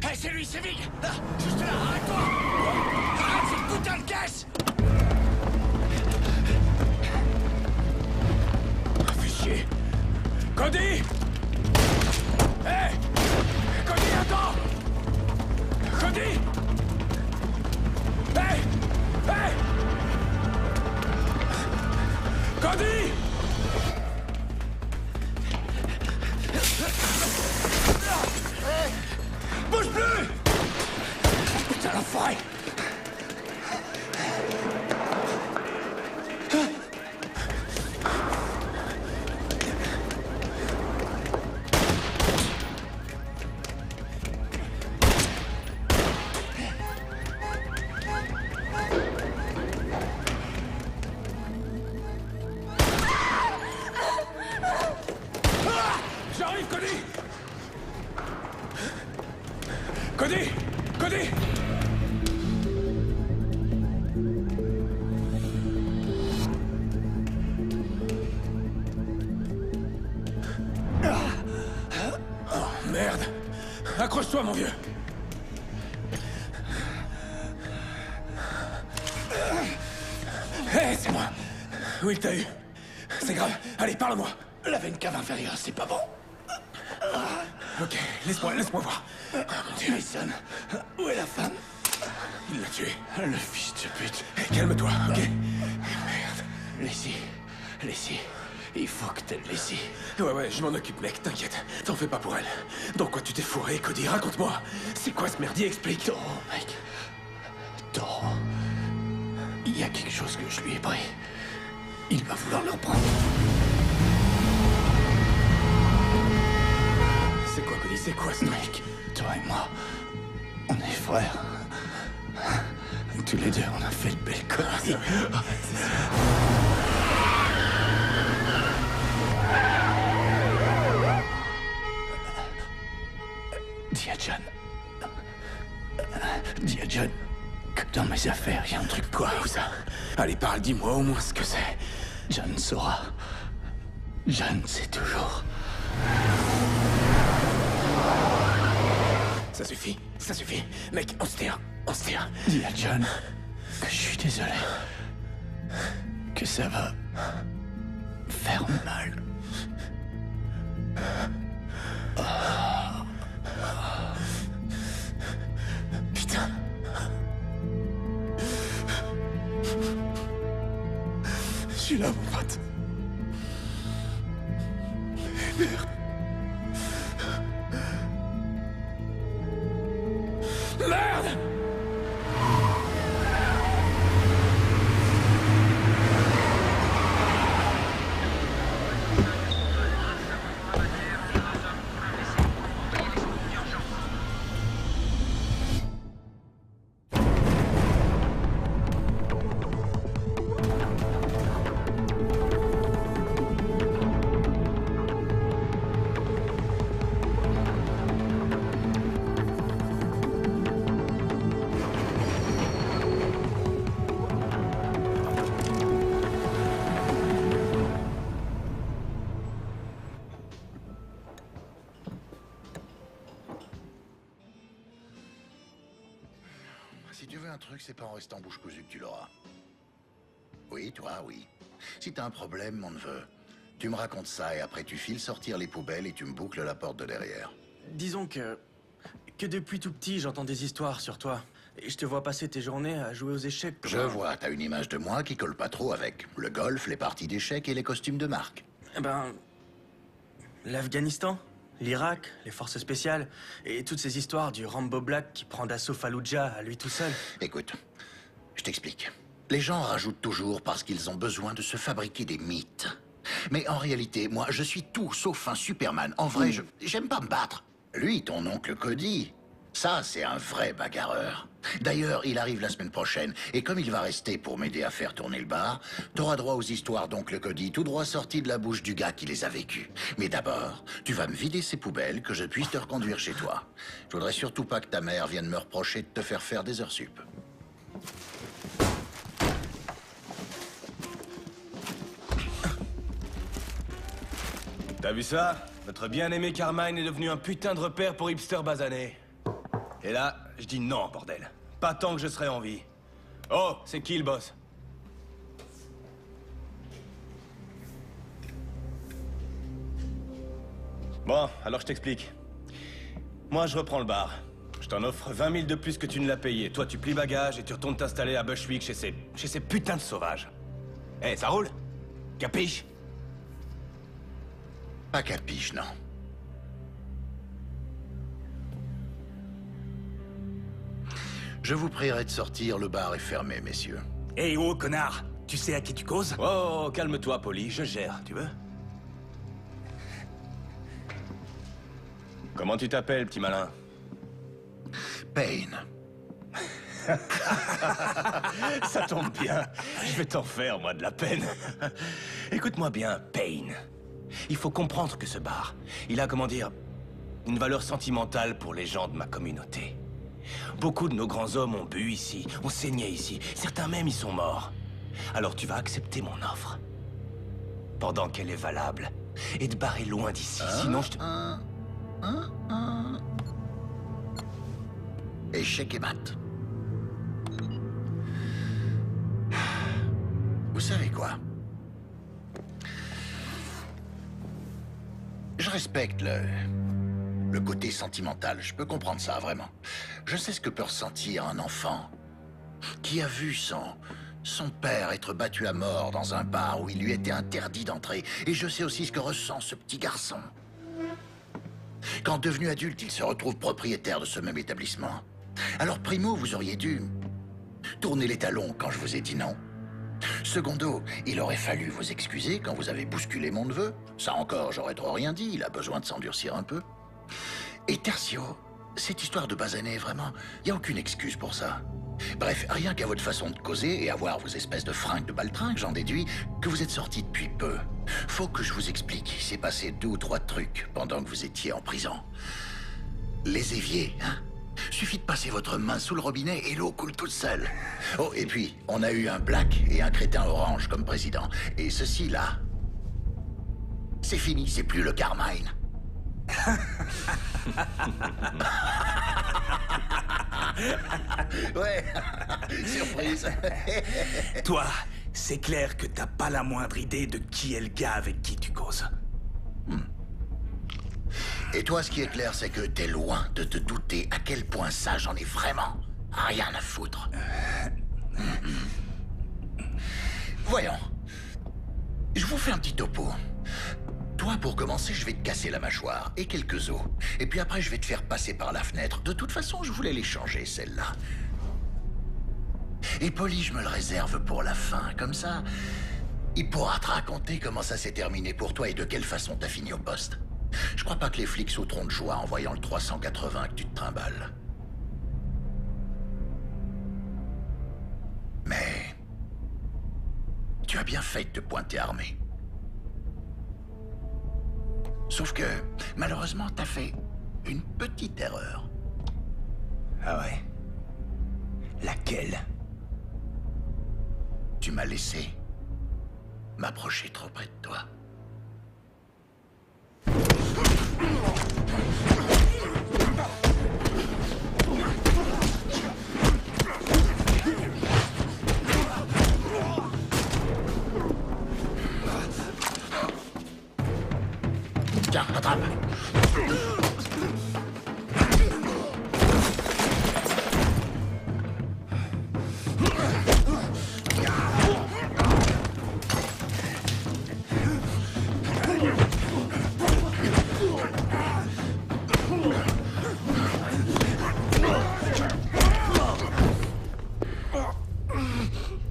Hé, c'est lui, c'est Vig. Là, juste là, arrête-toi. Arrête cette putain de caisse. Fais chier. Cody. Hé, Cody, attends. Cody. Hé, hé. Cody. Bouge plus! Putain, l'enfoiré! J'arrive, Cody! Cody! Cody! Oh, merde! Accroche-toi, mon vieux! Hé, c'est moi! Will, t'as eu? C'est grave. Allez, parle-moi! La veine cave inférieure, c'est pas bon. Ok, laisse-moi voir. Oh, mon Dieu. Mason, où est la femme? Il l'a tué. Le fils de pute. Hey, calme-toi, ok? Merde. Laissez. Il faut que t'aies Laissez. Ouais, je m'en occupe, mec, t'inquiète. T'en fais pas pour elle. Dans quoi tu t'es fourré, Cody? Raconte-moi. C'est quoi ce merdier? Explique. Toro, mec. Toro. Il y a quelque chose que je lui ai pris. Il va vouloir le reprendre. C'est quoi, Cody? C'est quoi ce mec? Toi et moi, on est frères. Tous les deux, on a fait de belles conneries. C'est ça. Dis à John que dans mes affaires, il y a un truc. Quoi, où ça? Allez, parle, dis-moi au moins ce que c'est. John saura. John sait toujours. Ça suffit. Mec, on se tire. Dis à John que je suis désolé. Que ça va faire mal. Putain. Je suis là, mon pote. Merde. Merde! Si tu veux un truc, c'est pas en restant bouche cousue que tu l'auras. Oui, toi, oui. Si t'as un problème, mon neveu, tu me racontes ça et après tu files sortir les poubelles et tu me boucles la porte de derrière. Disons que depuis tout petit, j'entends des histoires sur toi. Et je te vois passer tes journées à jouer aux échecs. Je vois, t'as une image de moi qui colle pas trop avec le golf, les parties d'échecs et les costumes de marque. Eh ben... l'Afghanistan, l'Irak, les forces spéciales, et toutes ces histoires du Rambo Black qui prend d'assaut Fallujah à lui tout seul. Écoute, je t'explique. Les gens rajoutent toujours parce qu'ils ont besoin de se fabriquer des mythes. Mais en réalité, moi, je suis tout sauf un Superman. En vrai, j'aime pas me battre. Lui, ton oncle Cody, ça, c'est un vrai bagarreur. D'ailleurs, il arrive la semaine prochaine, et comme il va rester pour m'aider à faire tourner le bar, t'auras droit aux histoires d'oncle Cody, tout droit sorties de la bouche du gars qui les a vécues. Mais d'abord, tu vas me vider ces poubelles, que je puisse te reconduire chez toi. Je voudrais surtout pas que ta mère vienne me reprocher de te faire des heures sup. T'as vu ça? Notre bien-aimé Carmine est devenu un putain de repère pour hipsters basanés. Et là, je dis non, bordel. Pas tant que je serai en vie. Oh, c'est qui le boss? Bon, alors je t'explique. Moi, je reprends le bar. Je t'en offre 20 000 de plus que tu ne l'as payé. Toi, tu plies bagages et tu retournes t'installer à Bushwick chez ces putains de sauvages. Eh, ça roule? Capiche? Pas capiche, non. Je vous prierai de sortir, le bar est fermé, messieurs. Hé, oh, connard! Tu sais à qui tu causes? Oh, calme-toi, Polly, je gère, tu veux? Comment tu t'appelles, petit malin? Payne. Ça tombe bien. Je vais t'en faire, moi, de la peine. Écoute-moi bien, Payne. Il faut comprendre que ce bar, il a, comment dire, une valeur sentimentale pour les gens de ma communauté. Beaucoup de nos grands hommes ont bu ici, ont saigné ici. Certains même y sont morts. Alors tu vas accepter mon offre. Pendant qu'elle est valable. Et te barrer loin d'ici, sinon je te... Échec et mat. Vous savez quoi? Je respecte le côté sentimental. Je peux comprendre ça, vraiment. Je sais ce que peut ressentir un enfant qui a vu son père être battu à mort dans un bar où il lui était interdit d'entrer. Et je sais aussi ce que ressent ce petit garçon. Quand devenu adulte, il se retrouve propriétaire de ce même établissement. Alors, primo, vous auriez dû tourner les talons quand je vous ai dit non. Secondo, il aurait fallu vous excuser quand vous avez bousculé mon neveu. Ça encore, j'aurais trop rien dit, il a besoin de s'endurcir un peu. Et tertio, cette histoire de basané, vraiment, il n'y a aucune excuse pour ça. Bref, rien qu'à votre façon de causer et à voir vos espèces de fringues de baltringue, j'en déduis que vous êtes sortis depuis peu. Faut que je vous explique, il s'est passé 2 ou 3 trucs pendant que vous étiez en prison. Les éviers, hein? Suffit de passer votre main sous le robinet et l'eau coule toute seule. Oh, et puis, on a eu un black et un crétin orange comme président. Et ceci, là, c'est fini, c'est plus le Carmine. Ouais, surprise. Toi, c'est clair que t'as pas la moindre idée de qui est le gars avec qui tu causes. Et toi, ce qui est clair, c'est que t'es loin de te douter à quel point ça, j'en ai vraiment rien à foutre. Voyons. Je vous fais un petit topo. Toi, pour commencer, je vais te casser la mâchoire et quelques os. Et puis après, je vais te faire passer par la fenêtre. De toute façon, je voulais les changer, celle-là. Et Polly, je me le réserve pour la fin. Comme ça, il pourra te raconter comment ça s'est terminé pour toi et de quelle façon t'as fini au poste. Je crois pas que les flics sauteront de joie en voyant le 380 que tu te trimbales. Mais... tu as bien fait de te pointer armé. Sauf que, malheureusement, t'as fait une petite erreur. Ah ouais? Laquelle? Tu m'as laissé m'approcher trop près de toi. Tiens, attrape.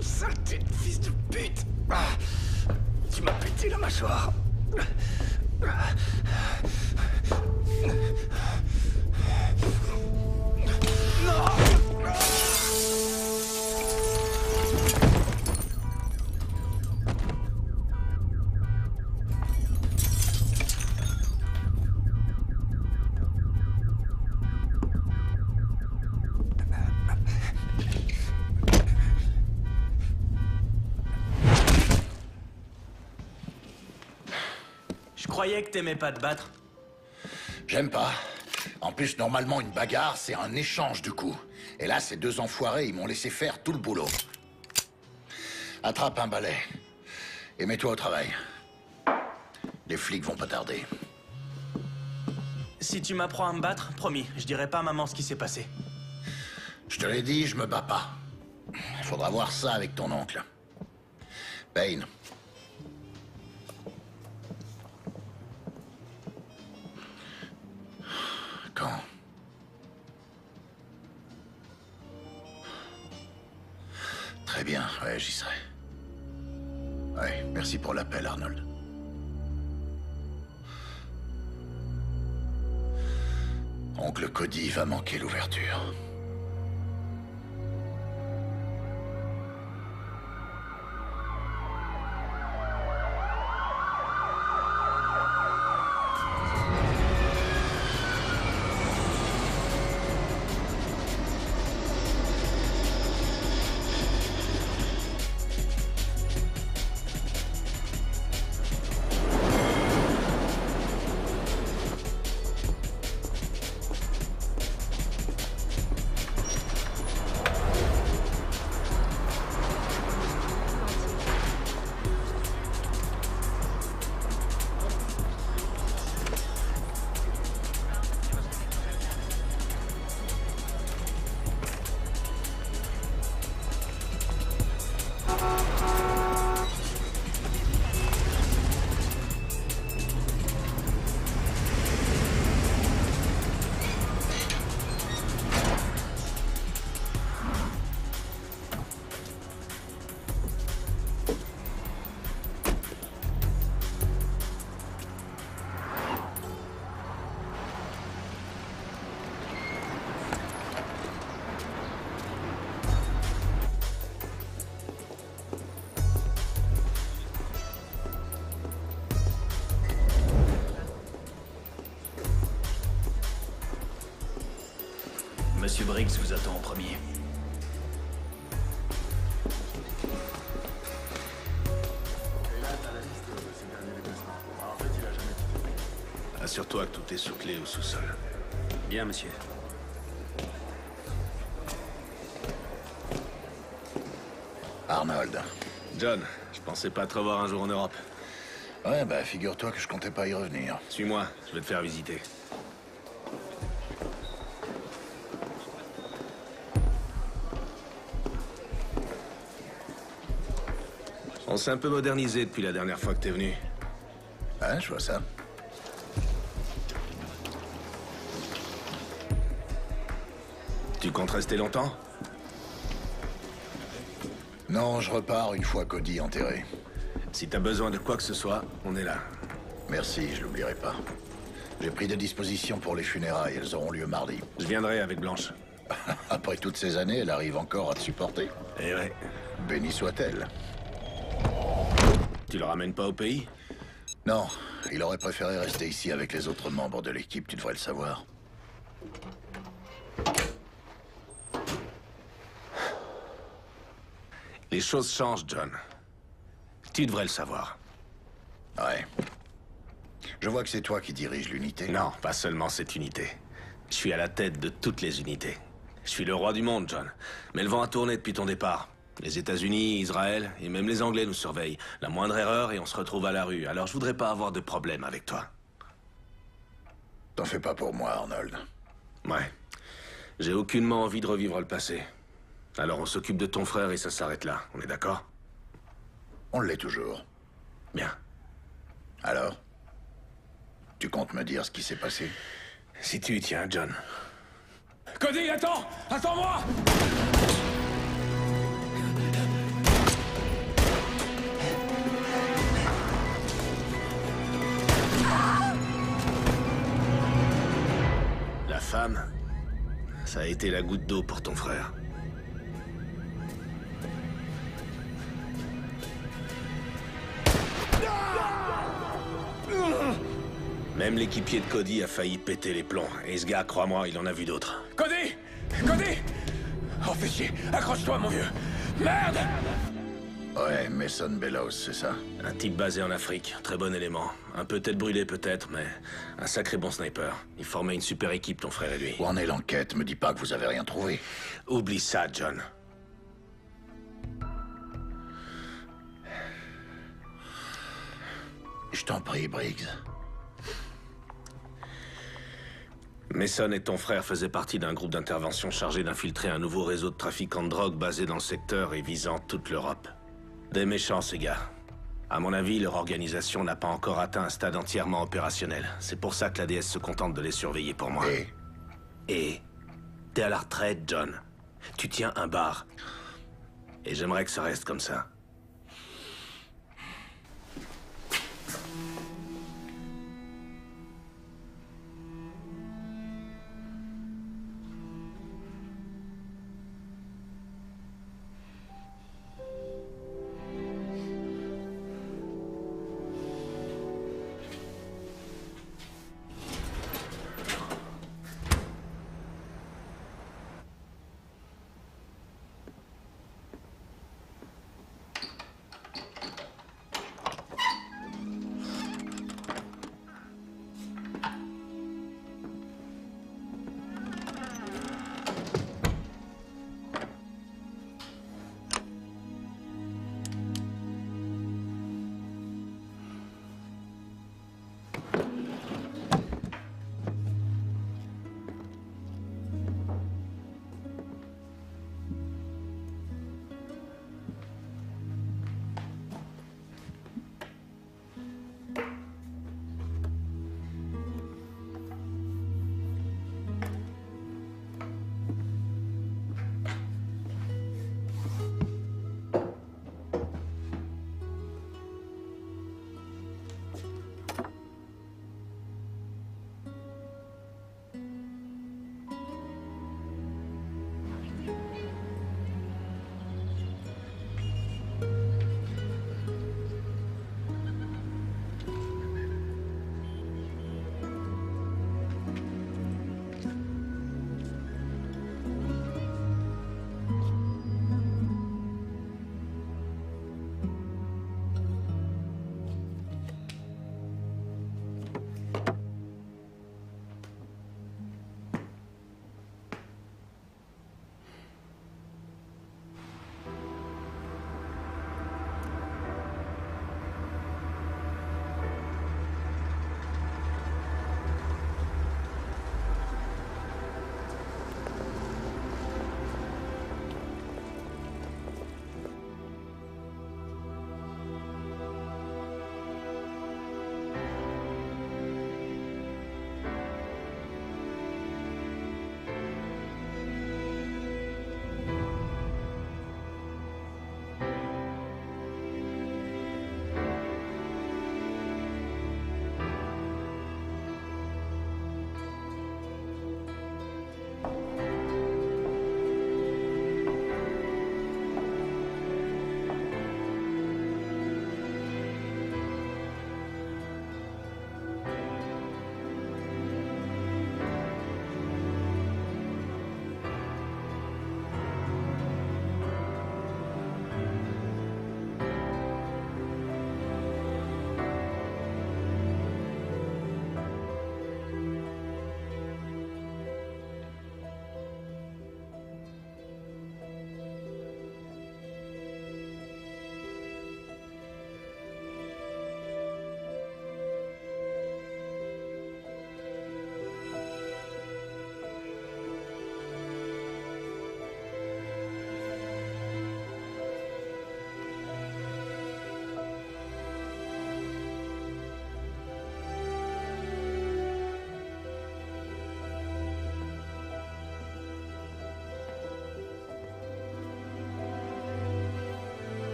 Saleté de fils de pute! Tu m'as pété la mâchoire. Je croyais que t'aimais pas te battre. J'aime pas. En plus, normalement, une bagarre, c'est un échange de coups. Et là, ces deux enfoirés, ils m'ont laissé faire tout le boulot. Attrape un balai et mets-toi au travail. Les flics vont pas tarder. Si tu m'apprends à me battre, promis, je dirai pas à maman ce qui s'est passé. Je te l'ai dit, je me bats pas. Faudra voir ça avec ton oncle. Payne. Quand? Très bien, ouais, j'y serai. Ouais, merci pour l'appel, Arnold. Oncle Cody va manquer l'ouverture. Monsieur Briggs vous attend en premier. Assure-toi que tout est sous clé au sous-sol. Bien, monsieur. Arnold. John, je pensais pas te revoir un jour en Europe. Ouais, bah figure-toi que je comptais pas y revenir. Suis-moi, je vais te faire visiter. On s'est un peu modernisé depuis la dernière fois que t'es venu. Ouais, je vois ça. Tu comptes rester longtemps? Non, je repars une fois Cody enterré. Si t'as besoin de quoi que ce soit, on est là. Merci, je l'oublierai pas. J'ai pris des dispositions pour les funérailles, elles auront lieu mardi. Je viendrai avec Blanche. Après toutes ces années, elle arrive encore à te supporter. Eh ouais. Bénie soit-elle. Tu le ramènes pas au pays? Non, il aurait préféré rester ici avec les autres membres de l'équipe, tu devrais le savoir. Les choses changent, John. Tu devrais le savoir. Ouais. Je vois que c'est toi qui dirige l'unité. Non, pas seulement cette unité. Je suis à la tête de toutes les unités. Je suis le roi du monde, John. Mais le vent a tourné depuis ton départ. Les États-Unis, Israël et même les Anglais nous surveillent. La moindre erreur et on se retrouve à la rue. Alors je voudrais pas avoir de problème avec toi. T'en fais pas pour moi, Arnold. Ouais. J'ai aucunement envie de revivre le passé. Alors on s'occupe de ton frère et ça s'arrête là. On est d'accord? On l'est toujours. Bien. Alors? Tu comptes me dire ce qui s'est passé? Si tu y tiens, John. Cody, attends! Attends-moi! La femme, ça a été la goutte d'eau pour ton frère. Même l'équipier de Cody a failli péter les plombs. Et ce gars, crois-moi, il en a vu d'autres. Cody! Cody! Oh, fais chier! Accroche-toi, mon vieux! Merde! Ouais, Mason Bellows, c'est ça? Un type basé en Afrique, très bon élément. Un peu tête brûlée peut-être, mais un sacré bon sniper. Il formait une super équipe, ton frère et lui. Où en est l'enquête? Me dis pas que vous avez rien trouvé. Oublie ça, John. Je t'en prie, Briggs. Mason et ton frère faisaient partie d'un groupe d'intervention chargé d'infiltrer un nouveau réseau de trafiquants de drogue basé dans le secteur et visant toute l'Europe. Des méchants, ces gars. À mon avis, leur organisation n'a pas encore atteint un stade entièrement opérationnel. C'est pour ça que la DS se contente de les surveiller pour moi. Et t'es à la retraite, John. Tu tiens un bar. Et j'aimerais que ça reste comme ça.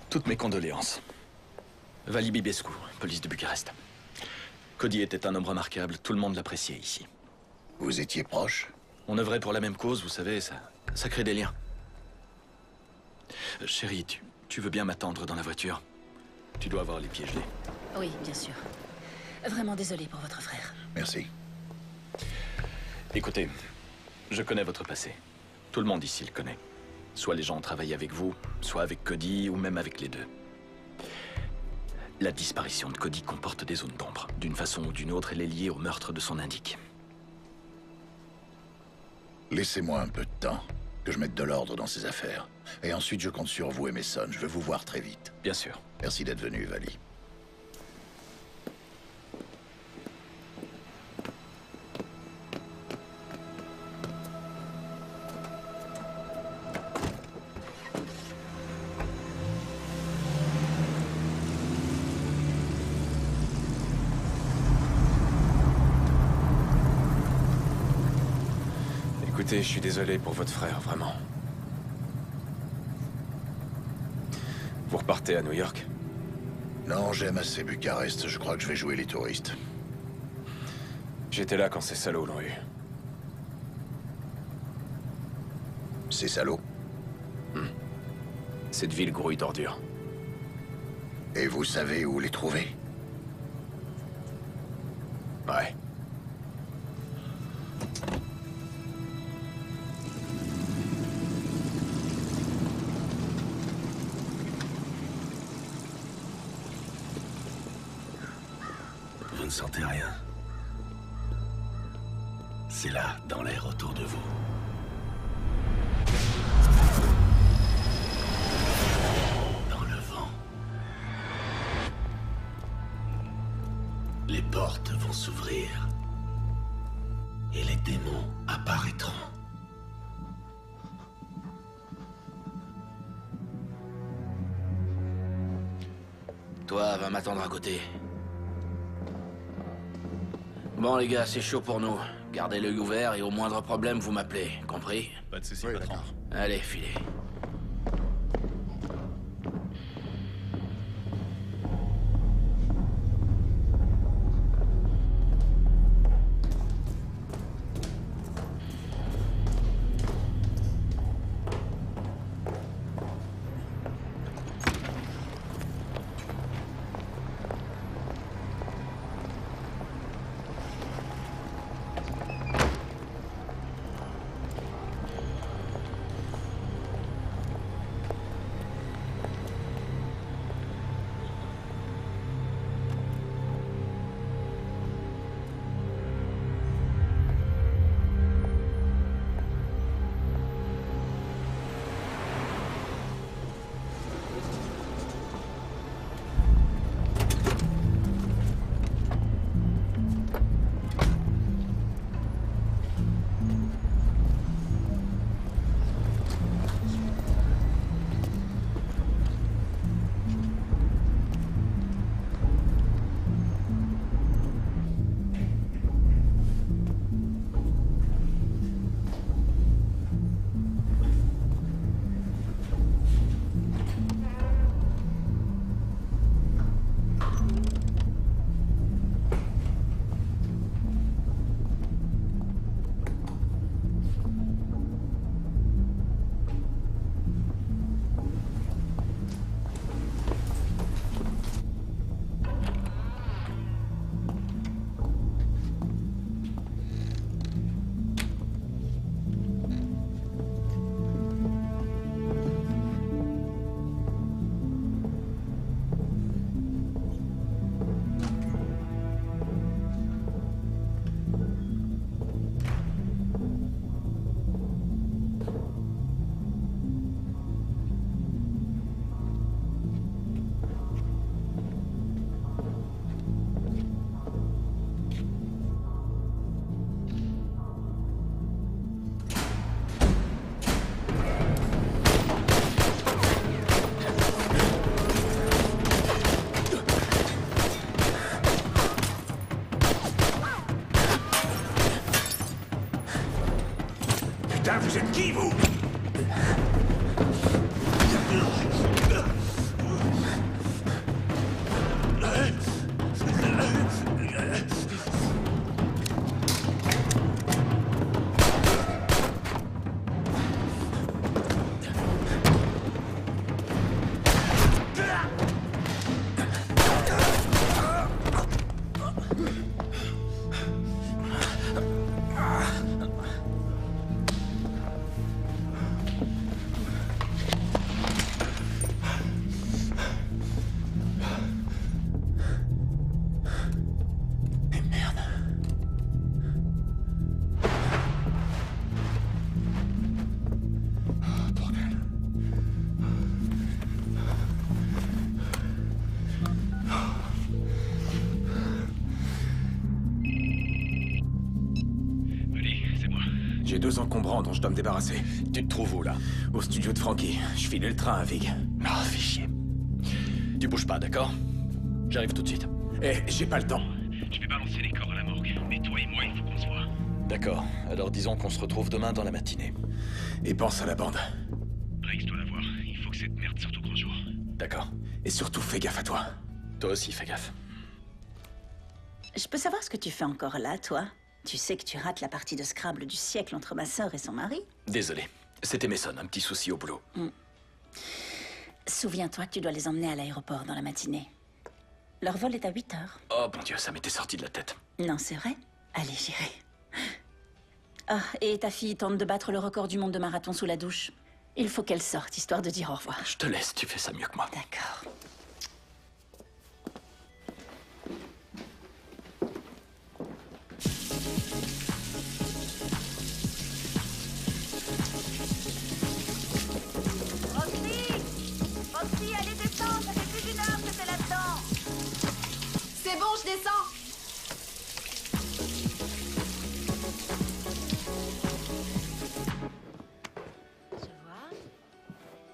Toutes mes condoléances. Vali Bibescu, police de Bucarest. Cody était un homme remarquable, tout le monde l'appréciait ici. Vous étiez proche? On œuvrait pour la même cause, vous savez, ça crée des liens. Chérie, tu veux bien m'attendre dans la voiture? Tu dois avoir les pieds gelés. Oui, bien sûr. Vraiment désolé pour votre frère. Merci. Écoutez, je connais votre passé. Tout le monde ici le connaît. Soit les gens ont travaillé avec vous, soit avec Cody, ou même avec les deux. La disparition de Cody comporte des zones d'ombre. D'une façon ou d'une autre, elle est liée au meurtre de son indique. Laissez-moi un peu de temps, que je mette de l'ordre dans ces affaires. Et ensuite, je compte sur vous et Mason. Je veux vous voir très vite. Bien sûr. Merci d'être venu, Vali. Écoutez, je suis désolé pour votre frère, vraiment. Vous repartez à New York? Non, j'aime assez Bucarest. Je crois que je vais jouer les touristes. J'étais là quand ces salauds l'ont eu. Ces salauds. Cette ville grouille d'ordures. Et vous savez où les trouver? Ouais. Vous ne sentez rien? C'est là, dans l'air autour de vous. Dans le vent. Les portes vont s'ouvrir. Et les démons apparaîtront. Toi, va m'attendre à côté. Bon, les gars, c'est chaud pour nous. Gardez l'œil ouvert et au moindre problème, vous m'appelez. Compris? Pas de soucis, patron. Allez, filez. Putain, vous êtes qui, vous? J'ai 2 encombrants dont je dois me débarrasser. Tu te trouves où, là? Au studio de Frankie. Je filais le train à Vig. Ah, fais chier. Tu bouges pas, d'accord? J'arrive tout de suite. Eh, j'ai pas le temps. Je vais balancer les corps à la morgue. Mais toi et moi, il faut qu'on se voit. D'accord. Alors disons qu'on se retrouve demain dans la matinée. Et pense à la bande. Rex doit la voir. Il faut que cette merde sorte au grand jour. D'accord. Et surtout, fais gaffe à toi. Toi aussi, fais gaffe. Je peux savoir ce que tu fais encore là, toi? Tu sais que tu rates la partie de Scrabble du siècle entre ma sœur et son mari? Désolé. C'était Mason, un petit souci au boulot. Souviens-toi que tu dois les emmener à l'aéroport dans la matinée. Leur vol est à 8 heures. Oh mon Dieu, ça m'était sorti de la tête. Non, c'est vrai? Allez, j'irai. Ah, et ta fille tente de battre le record du monde de marathon sous la douche. Il faut qu'elle sorte, histoire de dire au revoir. Je te laisse, tu fais ça mieux que moi. D'accord. Roxy, allez, descends, ça fait plus d'1 heure que t'es là-dedans. C'est bon, je descends. Je vois.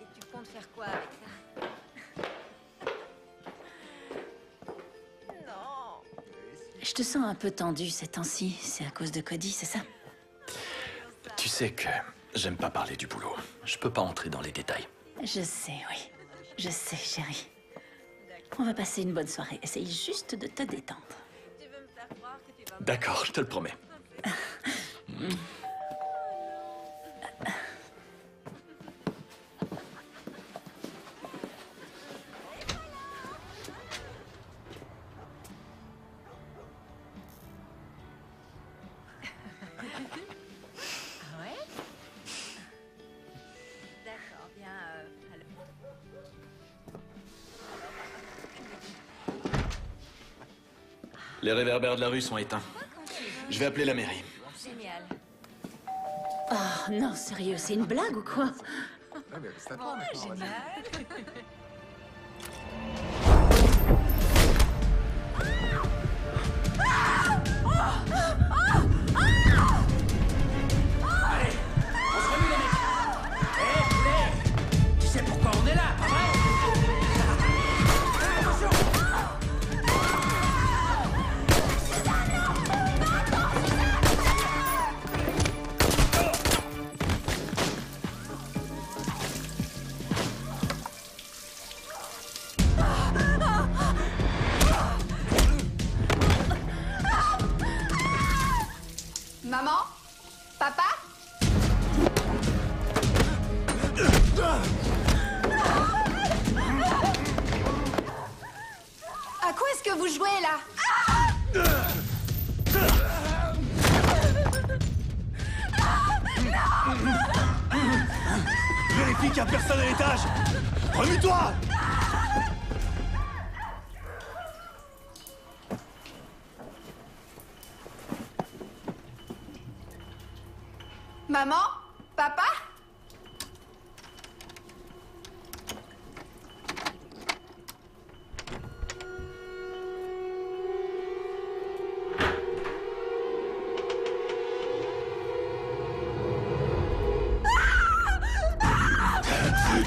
Et tu comptes faire quoi avec ça? Non. Je te sens un peu tendue ces temps-ci. C'est à cause de Cody, c'est ça? Tu sais que j'aime pas parler du boulot. Je peux pas entrer dans les détails. Je sais, oui. Je sais, chérie. On va passer une bonne soirée. Essaye juste de te détendre. Tu veux me faire croire que tu vas... D'accord, je te le promets. Ah ouais? D'accord, bien, alors... Les réverbères de la rue sont éteints. Je vais appeler la mairie. Génial. Oh non, sérieux, c'est une blague ou quoi? Génial. Tu sais pourquoi on est là, pas vrai? Maman? Papa? À quoi est-ce que vous jouez là? Vérifie qu'il y a personne à l'étage. Remue-toi. Maman? Papa?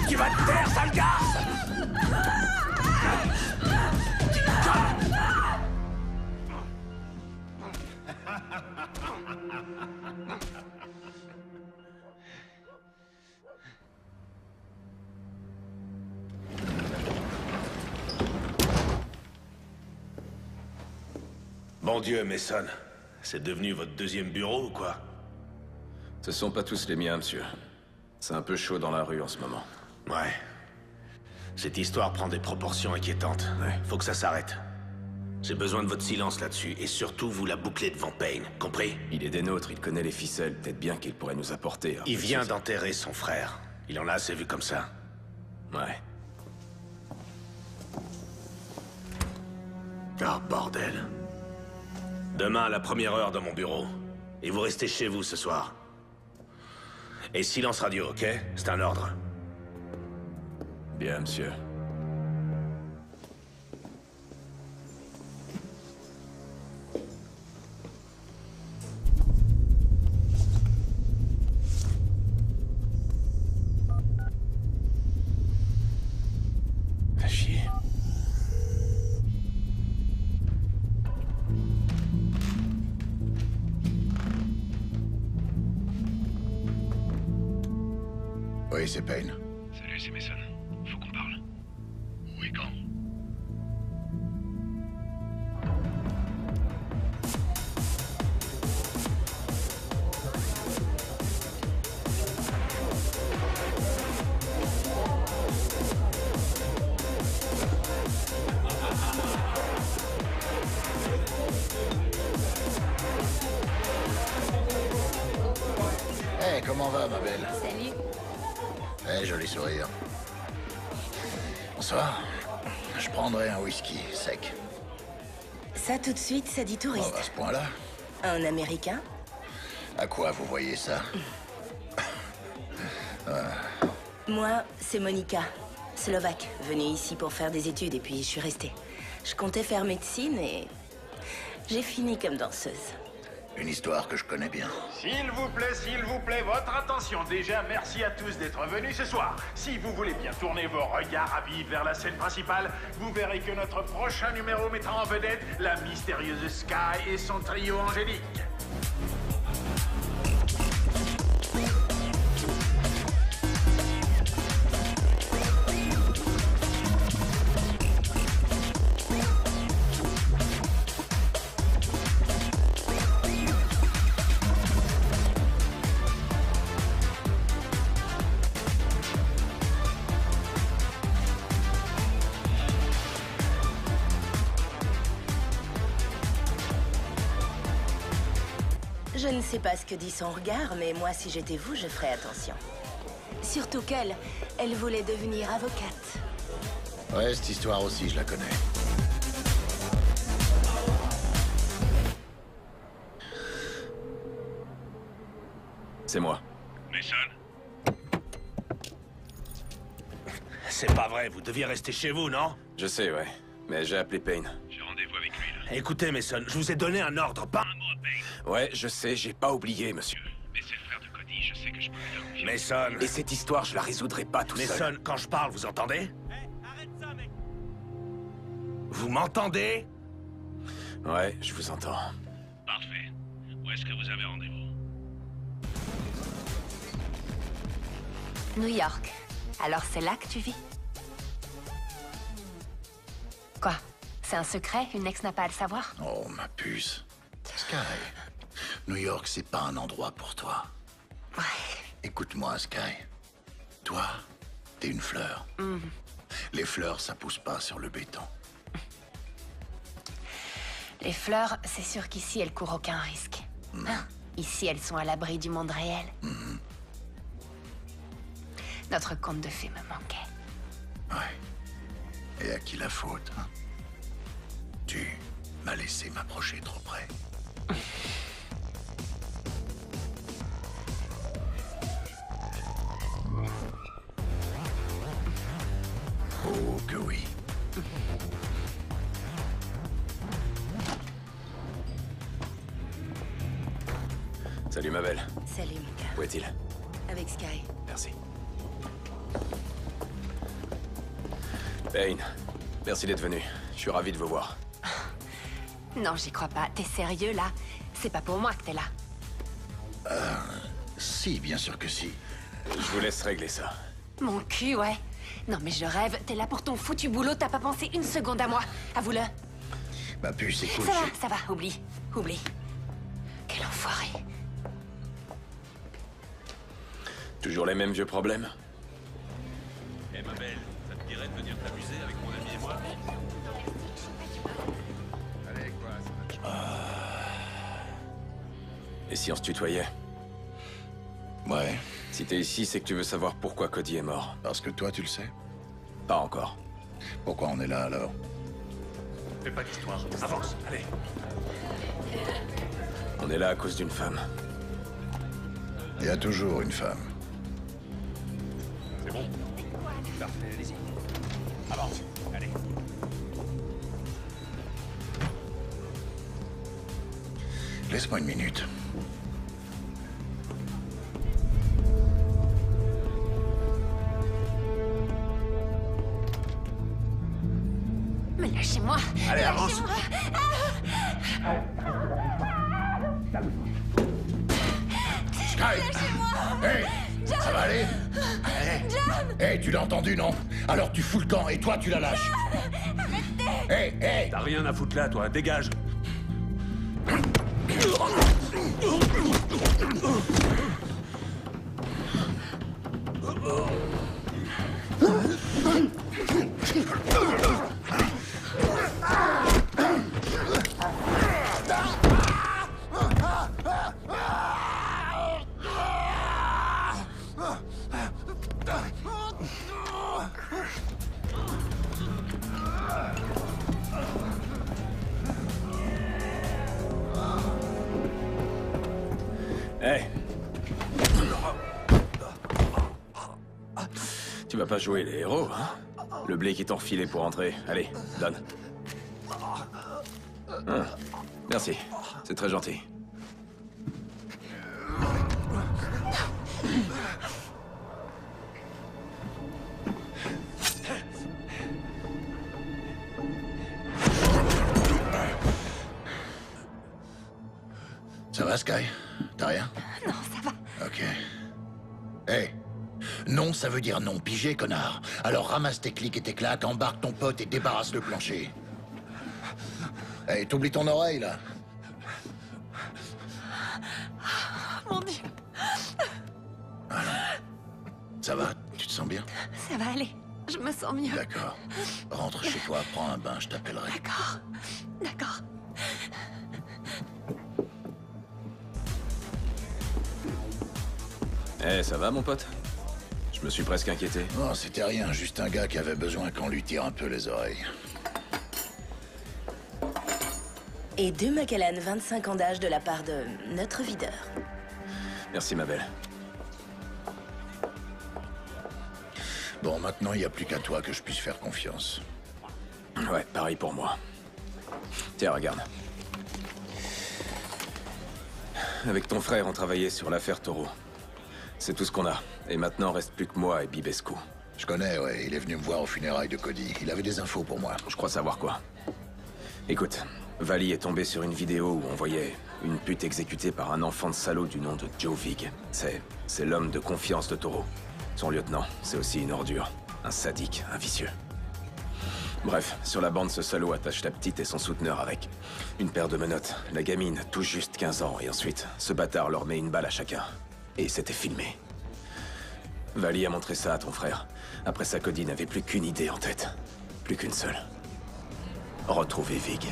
Tu vas te taire, sale garce. Bon Dieu, Mason. C'est devenu votre deuxième bureau ou quoi? Ce sont pas tous les miens, monsieur. C'est un peu chaud dans la rue en ce moment. Ouais. Cette histoire prend des proportions inquiétantes. Faut que ça s'arrête. J'ai besoin de votre silence là-dessus, et surtout vous la bouclez devant Payne, compris? Il est des nôtres, il connaît les ficelles. Peut-être bien qu'il pourrait nous apporter. Il vient d'enterrer son frère. Il en a assez vu comme ça. Ouais. Ah, bordel. Demain à la première heure dans mon bureau. Et vous restez chez vous ce soir. Et silence radio, ok? C'est un ordre. Bien, monsieur. Oui, c'est Payne. Salut, c'est Mason. Faut qu'on parle. Où et quand? Hey, comment va, ma belle? Salut. Eh, joli sourire. Bonsoir. Je prendrai un whisky sec. Ça, tout de suite, ça dit Oh, touriste. à ce point-là? Un Américain? À quoi vous voyez ça? Moi, c'est Monica, slovaque, venue ici pour faire des études et puis je suis restée. Je comptais faire médecine et j'ai fini comme danseuse. Une histoire que je connais bien. S'il vous plaît, votre attention. Déjà, merci à tous d'être venus ce soir. Si vous voulez bien tourner vos regards avides vers la scène principale, vous verrez que notre prochain numéro mettra en vedette la mystérieuse Sky et son trio angélique. Je ne sais pas ce que dit son regard, mais moi, si j'étais vous, je ferais attention. Surtout qu'elle, elle voulait devenir avocate. Ouais, cette histoire aussi, je la connais. C'est moi. Mason? C'est pas vrai, vous deviez rester chez vous, non? Je sais, ouais. Mais j'ai appelé Payne. J'ai rendez-vous avec lui, là. Écoutez, Mason, je vous ai donné un ordre, pas... Un mot à Payne. Ouais, je sais, j'ai pas oublié, monsieur. Mais c'est le frère de Cody, je sais que je peux lui faire confiance. Mason... Et cette histoire, je la résoudrai pas tout seul. Mason, quand je parle, vous entendez? Vous m'entendez? Ouais, je vous entends. Parfait. Où est-ce que vous avez rendez-vous? New York. Alors c'est là que tu vis? Quoi? C'est un secret? Une ex n'a pas à le savoir? Oh, ma puce. Sky, New York, c'est pas un endroit pour toi. Ouais. Écoute-moi, Sky. Toi, t'es une fleur. Les fleurs, ça pousse pas sur le béton. Les fleurs, c'est sûr qu'ici, elles courent aucun risque. Hein? Ici, elles sont à l'abri du monde réel. Notre conte de fées me manquait. Ouais. Et à qui la faute, hein? Tu m'as laissé m'approcher trop près. Oh, que oui. Salut, ma belle. Salut, Mika. Où est-il? Avec Sky. Merci. Payne, merci d'être venu. Je suis ravi de vous voir. Non, j'y crois pas. T'es sérieux, là? C'est pas pour moi que t'es là. Si, bien sûr que si. Je vous laisse régler ça. Mon cul, ouais. Non, mais je rêve. T'es là pour ton foutu boulot. T'as pas pensé une seconde à moi. Avoue-le. Ma puce, c'est cool. Ça va. Oublie. Oublie. Quel enfoiré. Toujours les mêmes vieux problèmes? Eh, ma belle, ça te dirait de venir t'amuser avec mon ami et moi? Allez, quoi, Et si on se tutoyait? Ouais, Si t'es ici, c'est que tu veux savoir pourquoi Cody est mort. parce que toi, tu le sais. Pas encore. Pourquoi on est là, alors? Fais pas d'histoire. Avance, allez. On est là à cause d'une femme. Il y a toujours une femme. C'est bon? Parfait, allez-y. Avance, allez. Laisse-moi une minute. Mais lâchez-moi. Allez, avance. Sky! Hey! Ça va aller? Hé, tu l'as entendu, non? Alors tu fous le camp et toi tu la lâches. Arrêtez! Hé! T'as rien à foutre là, toi, dégage. Hey. Tu vas pas jouer les héros, hein? Le blé qui t'ont refilé pour entrer. Allez, donne. Merci, c'est très gentil. Ça va, Sky? T'as rien? Non, ça va. Ok. Hé! Non, ça veut dire non, pigé, connard. Alors ramasse tes clics et tes claques, embarque ton pote et débarrasse le plancher. Hé, t'oublies ton oreille, là? Mon Dieu. Alors, ça va? Tu te sens bien? Ça va aller. Je me sens mieux. D'accord. Rentre chez toi, prends un bain, je t'appellerai. D'accord. D'accord. Eh, ça va, mon pote? Je me suis presque inquiété. Non, c'était rien, juste un gars qui avait besoin qu'on lui tire un peu les oreilles. Et 2 Macallan, 25 ans d'âge de la part de notre videur. Merci, ma belle. Bon, maintenant, il n'y a plus qu'à toi que je puisse faire confiance. Ouais, pareil pour moi. Tiens, regarde. Avec ton frère, on travaillait sur l'affaire Taureau. C'est tout ce qu'on a. Et maintenant, reste plus que moi et Bibescu. Je connais, ouais. Il est venu me voir aux funérailles de Cody. Il avait des infos pour moi. Je crois savoir quoi. Écoute, Vali est tombé sur une vidéo où on voyait une pute exécutée par un enfant de salaud du nom de Joe Vig. C'est l'homme de confiance de Taureau. Son lieutenant, c'est aussi une ordure. Un sadique, un vicieux. Bref, sur la bande, ce salaud attache la petite et son souteneur avec. Une paire de menottes, la gamine, tout juste 15 ans, et ensuite, ce bâtard leur met une balle à chacun. Et c'était filmé. Vali a montré ça à ton frère. Après ça, Cody n'avait plus qu'une idée en tête. Plus qu'une seule. Retrouver Vig.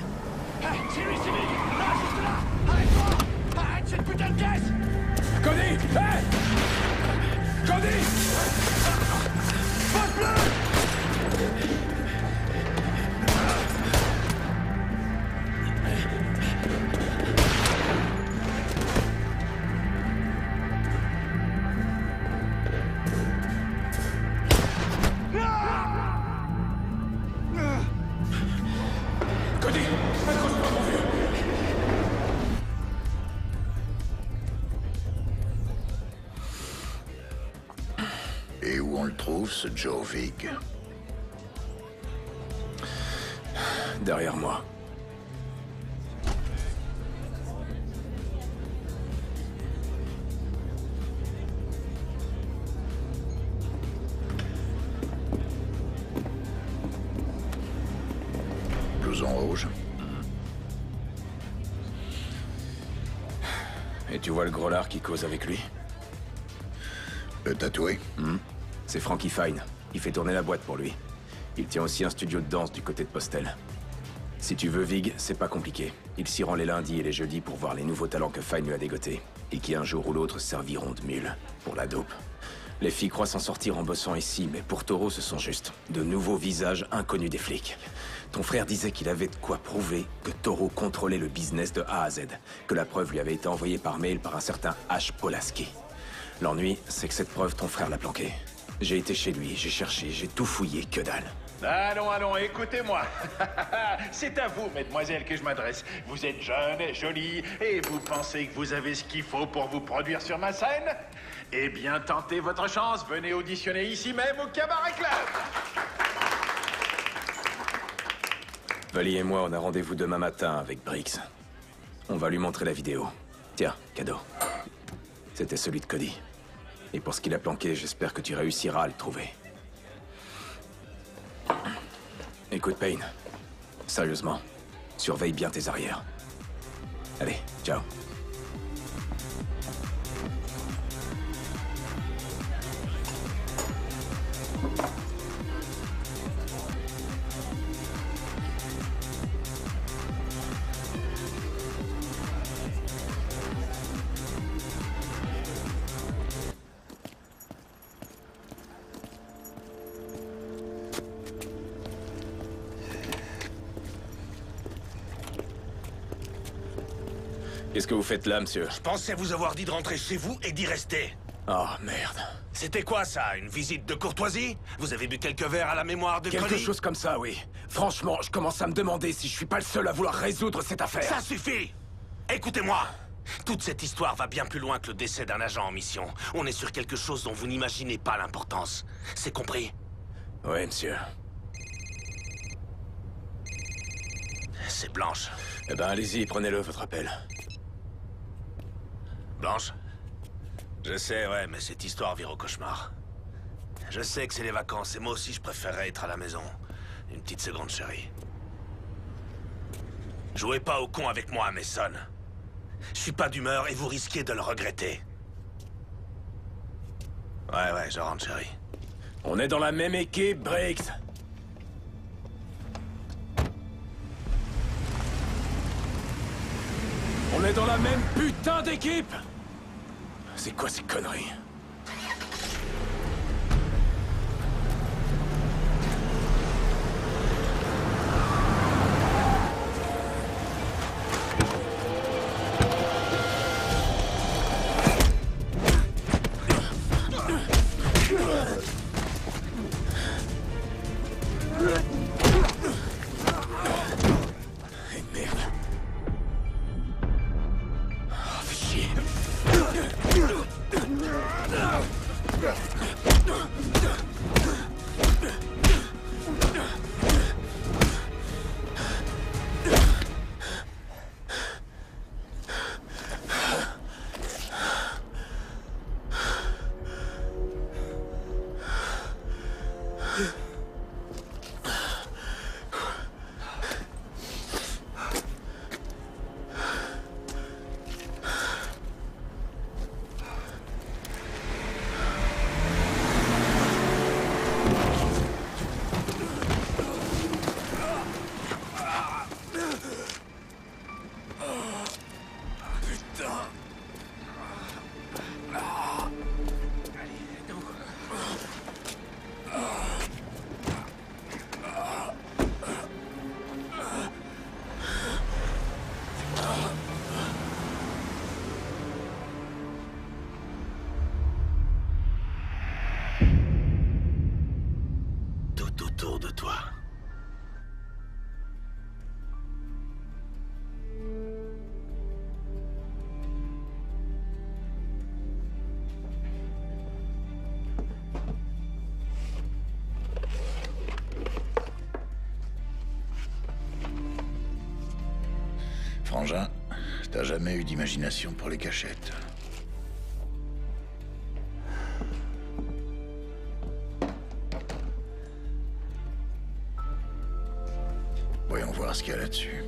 Hey, c'est lui, c'est Vig! Là, juste là! Arrête-toi! Arrête cette putain de caisse! Cody! Hey! Cody! Pote bleu! Cody! Accroche-toi, mon vieux! Et où on le trouve, ce Joe Vig? Derrière moi. Blouson rouge. Et tu vois le gros lard qui cause avec lui? Le tatoué? C'est Frankie Fine. Il fait tourner la boîte pour lui. Il tient aussi un studio de danse du côté de Postel. Si tu veux Vig, c'est pas compliqué. Il s'y rend les lundis et les jeudis pour voir les nouveaux talents que Fine lui a dégotés. Et qui un jour ou l'autre serviront de mule pour la dope. Les filles croient s'en sortir en bossant ici, mais pour Taureau, ce sont juste de nouveaux visages inconnus des flics. Ton frère disait qu'il avait de quoi prouver que Taureau contrôlait le business de A à Z, que la preuve lui avait été envoyée par mail par un certain H. Polaski. L'ennui, c'est que cette preuve, ton frère l'a planquée. J'ai été chez lui, j'ai cherché, j'ai tout fouillé, que dalle. Allons, écoutez-moi. C'est à vous, mesdemoiselles, que je m'adresse. Vous êtes jeune, jolie, et vous pensez que vous avez ce qu'il faut pour vous produire sur ma scène? Eh bien, tentez votre chance. Venez auditionner ici même au Cabaret Club. Vali et moi, on a rendez-vous demain matin avec Briggs. On va lui montrer la vidéo. Tiens, cadeau. C'était celui de Cody. Et pour ce qu'il a planqué, j'espère que tu réussiras à le trouver. Écoute, Payne. Sérieusement, surveille bien tes arrières. Allez, ciao. Qu'est-ce que vous faites là, monsieur? Je pensais vous avoir dit de rentrer chez vous et d'y rester. Oh, merde. C'était quoi, ça? Une visite de courtoisie? Vous avez bu quelques verres à la mémoire de Quelque Cody? chose comme ça, oui. Franchement, je commence à me demander si je suis pas le seul à vouloir résoudre cette affaire. Ça suffit! Écoutez-moi! Toute cette histoire va bien plus loin que le décès d'un agent en mission. On est sur quelque chose dont vous n'imaginez pas l'importance. C'est compris? Oui, monsieur. C'est Blanche. Eh ben, allez-y, prenez-le, votre appel. Blanche? Je sais, ouais, mais cette histoire vire au cauchemar. Je sais que c'est les vacances, et moi aussi je préférerais être à la maison. Une petite seconde, chérie. Jouez pas au con avec moi, Mason. Je suis pas d'humeur et vous risquez de le regretter. Ouais, je rentre, chérie. On est dans la même équipe, Briggs. On est dans la même putain d'équipe! C'est quoi ces conneries? Frangin, t'as jamais eu d'imagination pour les cachettes. Voyons voir ce qu'il y a là-dessus.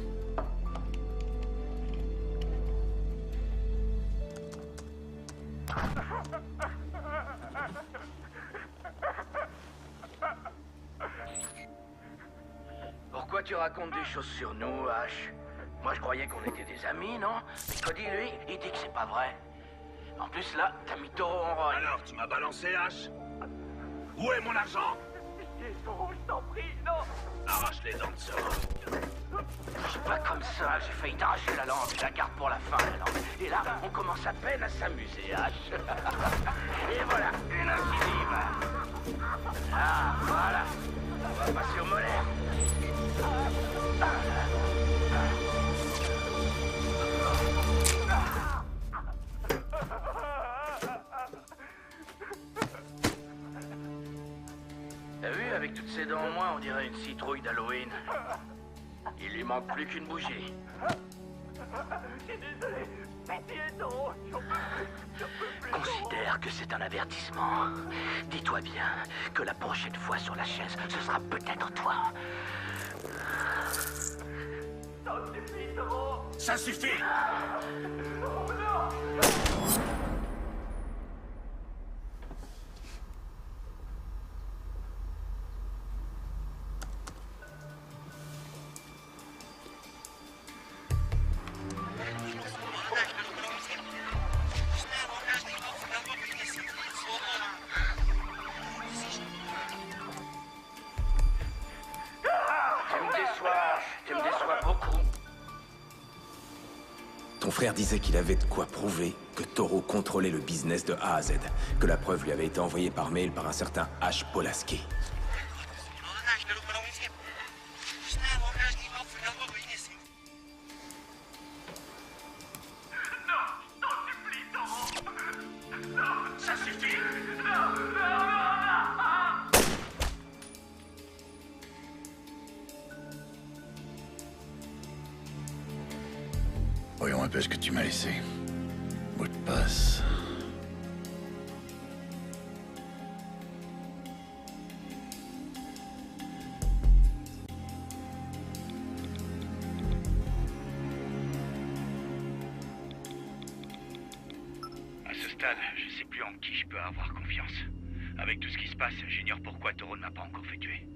Pourquoi tu racontes des choses sur nous, Ash? Moi, je croyais qu'on était des amis, non? Cody, lui, il dit que c'est pas vrai. En plus, là, t'as mis taureau en rôle. Alors, tu m'as balancé, H? Où est mon argent? Je t'en prie, non! Arrache les dents de ce Je suis pas comme ça, j'ai failli t'arracher la langue, je la garde pour la fin, la langue. Et là, on commence à peine à s'amuser, H. Et voilà, une incisive. Ah, voilà. On va passer au molaire. T'as vu, avec toutes ces dents en moins, on dirait une citrouille d'Halloween. Il lui manque plus qu'une bougie. Je suis désolé. Pitié, non, j'en peux plus. Considère J'espère que c'est un avertissement. Dis-toi bien que la prochaine fois sur la chaise, ce sera peut-être toi. Ça suffit! Tu me déçois beaucoup. Ton frère disait qu'il avait de quoi prouver que Toro contrôlait le business de A à Z, que la preuve lui avait été envoyée par mail par un certain H. Polaski. Ça suffit. Voyons un peu ce que tu m'as laissé. Mot de passe. À ce stade, je sais plus en qui je peux avoir confiance. Avec tout ce qui se passe, j'ignore pourquoi Toro ne m'a pas encore fait tuer.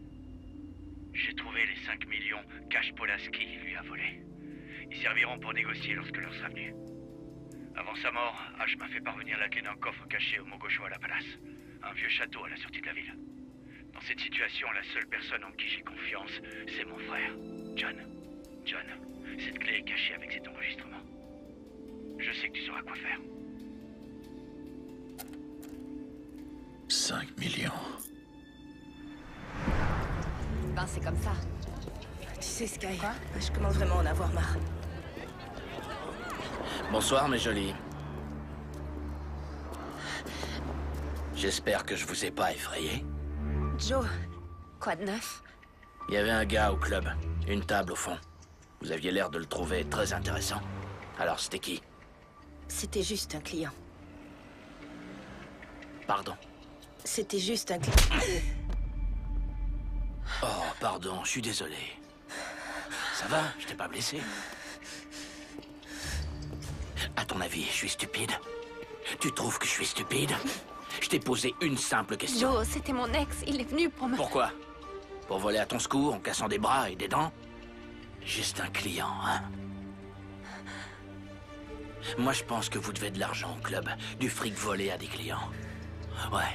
J'ai trouvé les 5 millions qu'H. Polaski lui a volés. Ils serviront pour négocier lorsque l'heure sera venue. Avant sa mort, H m'a fait parvenir la clé d'un coffre caché au Mogosho à la Palace, un vieux château à la sortie de la ville. Dans cette situation, la seule personne en qui j'ai confiance, c'est mon frère, John. John, cette clé est cachée avec cet enregistrement. Je sais que tu sauras quoi faire. 5 millions. Ben, c'est comme ça. Tu sais, Sky, je commence vraiment à en avoir marre. Bonsoir, mes jolis. J'espère que je vous ai pas effrayé. Joe, quoi de neuf? Il y avait un gars au club, une table au fond. Vous aviez l'air de le trouver très intéressant. Alors, c'était qui? C'était juste un client. Pardon. C'était juste un client. Oh, pardon, je suis désolé. Ça va? Je t'ai pas blessé? À ton avis, je suis stupide? Tu trouves que je suis stupide? Je t'ai posé une simple question. Joe, c'était mon ex. Il est venu pour me... Pourquoi? Pour voler à ton secours en cassant des bras et des dents? Juste un client, hein? Moi, je pense que vous devez de l'argent au club. Du fric volé à des clients. Ouais.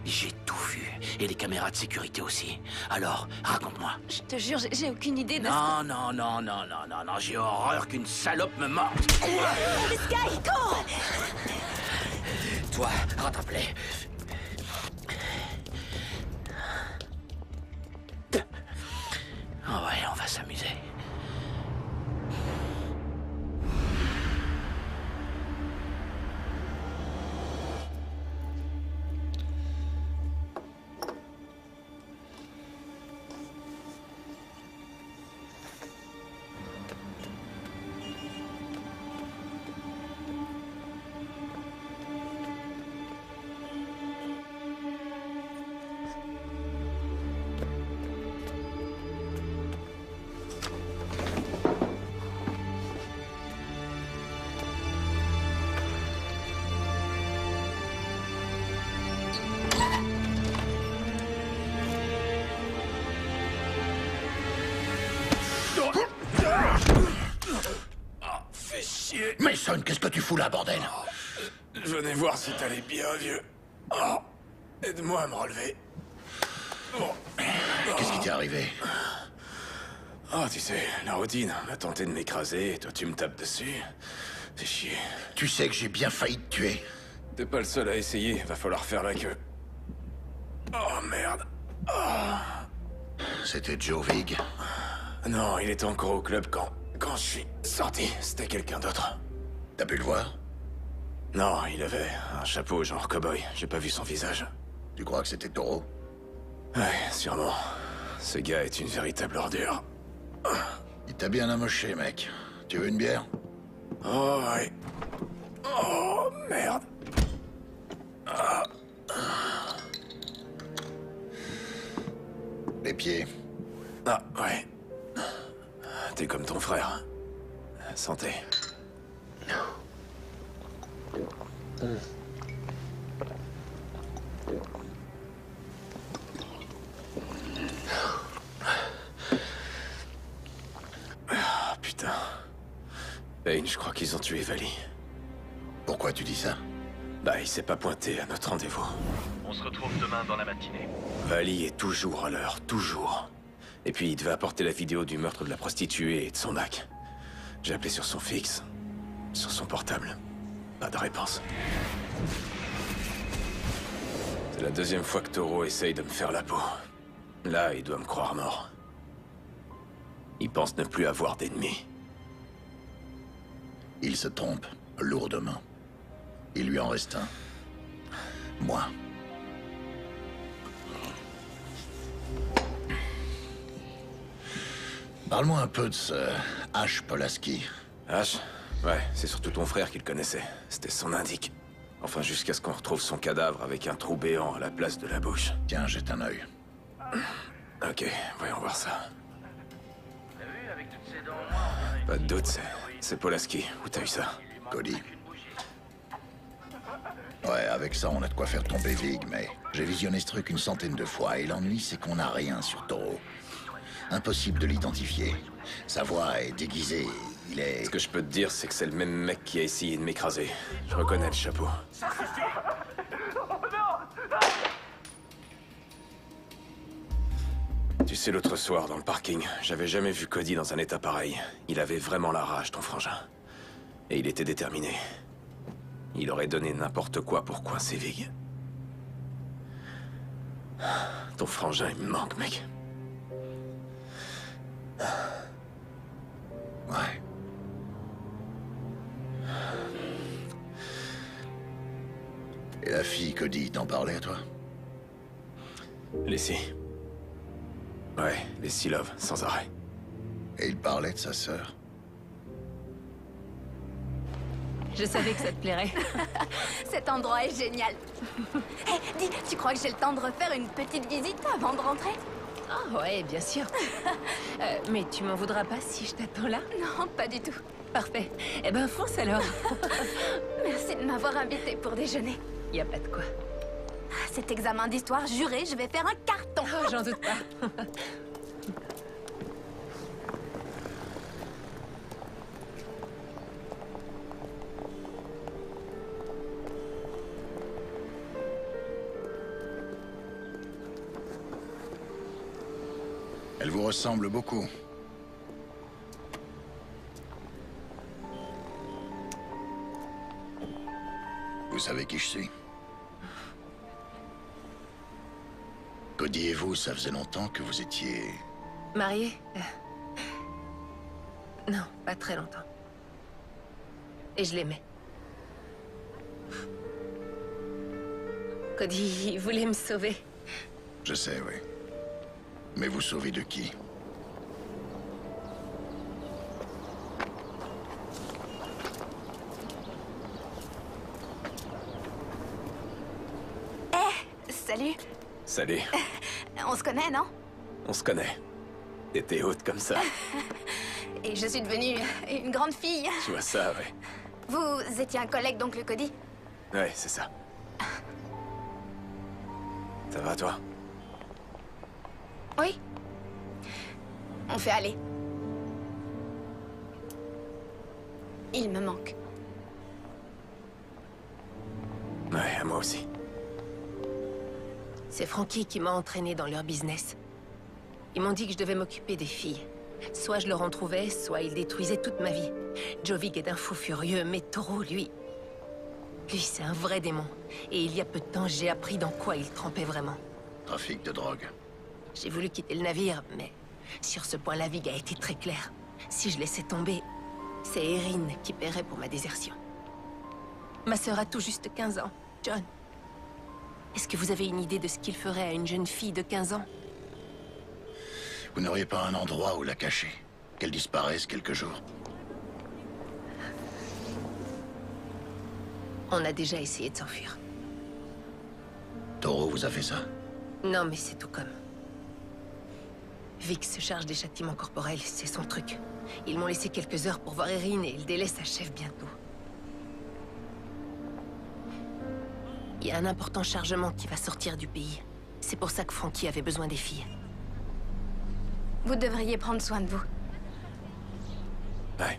J'ai tout vu. Et les caméras de sécurité aussi. Alors, raconte-moi. Je te jure, j'ai aucune idée de... Non, non, non, non, non, non, non. J'ai horreur qu'une salope me morde. Sky, cours! Toi, rattrape-les. Oh ouais, on va s'amuser. Mason, qu'est-ce que tu fous là, bordel? Je venais voir si t'allais bien, vieux. Oh, aide-moi à me relever. Bon. Qu'est-ce qui t'est arrivé? Oh, tu sais, la routine. On a tenté de m'écraser et toi tu me tapes dessus. C'est chier. Tu sais que j'ai bien failli te tuer. T'es pas le seul à essayer, va falloir faire la queue. Oh, merde. Oh. C'était Joe Vig. Non, il était encore au club quand je suis sorti. C'était quelqu'un d'autre. T'as pu le voir? Non, il avait un chapeau genre cow-boy. J'ai pas vu son visage. Tu crois que c'était Toro? Ouais, sûrement. Ce gars est une véritable ordure. Il t'a bien amoché, mec. Tu veux une bière? Oh, ouais. Oh, merde. frère. Santé. Ah, putain. Payne, je crois qu'ils ont tué Vali. Pourquoi tu dis ça? Bah, il s'est pas pointé à notre rendez-vous. On se retrouve demain dans la matinée. Vali est toujours à l'heure, toujours. Et puis, il devait apporter la vidéo du meurtre de la prostituée et de son Mac. J'ai appelé sur son fixe, sur son portable. Pas de réponse. C'est la deuxième fois que Toro essaye de me faire la peau. Là, il doit me croire mort. Il pense ne plus avoir d'ennemis. Il se trompe, lourdement. Il lui en reste un. Moi. Parle-moi un peu de ce H. Polaski. H? Ouais, c'est surtout ton frère qui le connaissait. C'était son indique. Enfin, jusqu'à ce qu'on retrouve son cadavre avec un trou béant à la place de la bouche. Tiens, jette un œil. Ok, voyons voir ça. Pas de doute, c'est Polaski. Où t'as eu ça? Cody. Ouais, avec ça, on a de quoi faire tomber Vig, mais j'ai visionné ce truc une centaine de fois, et l'ennui, c'est qu'on n'a rien sur Toro. Impossible de l'identifier. Sa voix est déguisée, il est... Ce que je peux te dire, c'est que c'est le même mec qui a essayé de m'écraser. Je reconnais le chapeau. Tu sais, l'autre soir, dans le parking, j'avais jamais vu Cody dans un état pareil. Il avait vraiment la rage, ton frangin. Et il était déterminé. Il aurait donné n'importe quoi pour coincer Vig. Ton frangin, il me manque, mec. Ouais. Et la fille, Cody, t'en parlait, toi? Lessie. Ouais, Lessie Love, sans arrêt. Et il parlait de sa sœur. Je savais que ça te plairait. Cet endroit est génial. Hé, dis, tu crois que j'ai le temps de refaire une petite visite avant de rentrer? Ah ouais, bien sûr. Mais tu m'en voudras pas si je t'attends là? Non, pas du tout. Parfait. Eh ben, fonce alors. Merci de m'avoir invité pour déjeuner. Y a pas de quoi. Cet examen d'histoire, juré, je vais faire un carton. Oh, j'en doute pas. Elle vous ressemble beaucoup. Vous savez qui je suis? Cody et vous, ça faisait longtemps que vous étiez... Mariée? Non, pas très longtemps. Et je l'aimais. Cody, il voulait me sauver. Je sais, oui. Mais vous sauvez de qui? Salut. Salut. On se connaît, non? On se connaît. T'étais haute comme ça. Et je suis devenue une grande fille. Tu vois ça, ouais. Vous étiez un collègue d'oncle Cody? Ouais, c'est ça. Ça va, toi? Oui. On fait aller. Il me manque. Ouais, à moi aussi. C'est Frankie qui m'a entraîné dans leur business. Ils m'ont dit que je devais m'occuper des filles. Soit je leur en trouvais, soit ils détruisaient toute ma vie. Jovic est un fou furieux, mais Toro, lui, c'est un vrai démon. Et il y a peu de temps, j'ai appris dans quoi il trempait vraiment. Trafic de drogue. J'ai voulu quitter le navire, mais sur ce point, la Vig a été très claire. Si je laissais tomber, c'est Erin qui paierait pour ma désertion. Ma sœur a tout juste 15 ans, John. Est-ce que vous avez une idée de ce qu'il ferait à une jeune fille de 15 ans? Vous n'auriez pas un endroit où la cacher? Qu'elle disparaisse quelques jours? On a déjà essayé de s'enfuir. Toro vous a fait ça? Non, mais c'est tout comme. Vic se charge des châtiments corporels, c'est son truc. Ils m'ont laissé quelques heures pour voir Erin et le délai s'achève bientôt. Il y a un important chargement qui va sortir du pays. C'est pour ça que Frankie avait besoin des filles. Vous devriez prendre soin de vous. Ouais.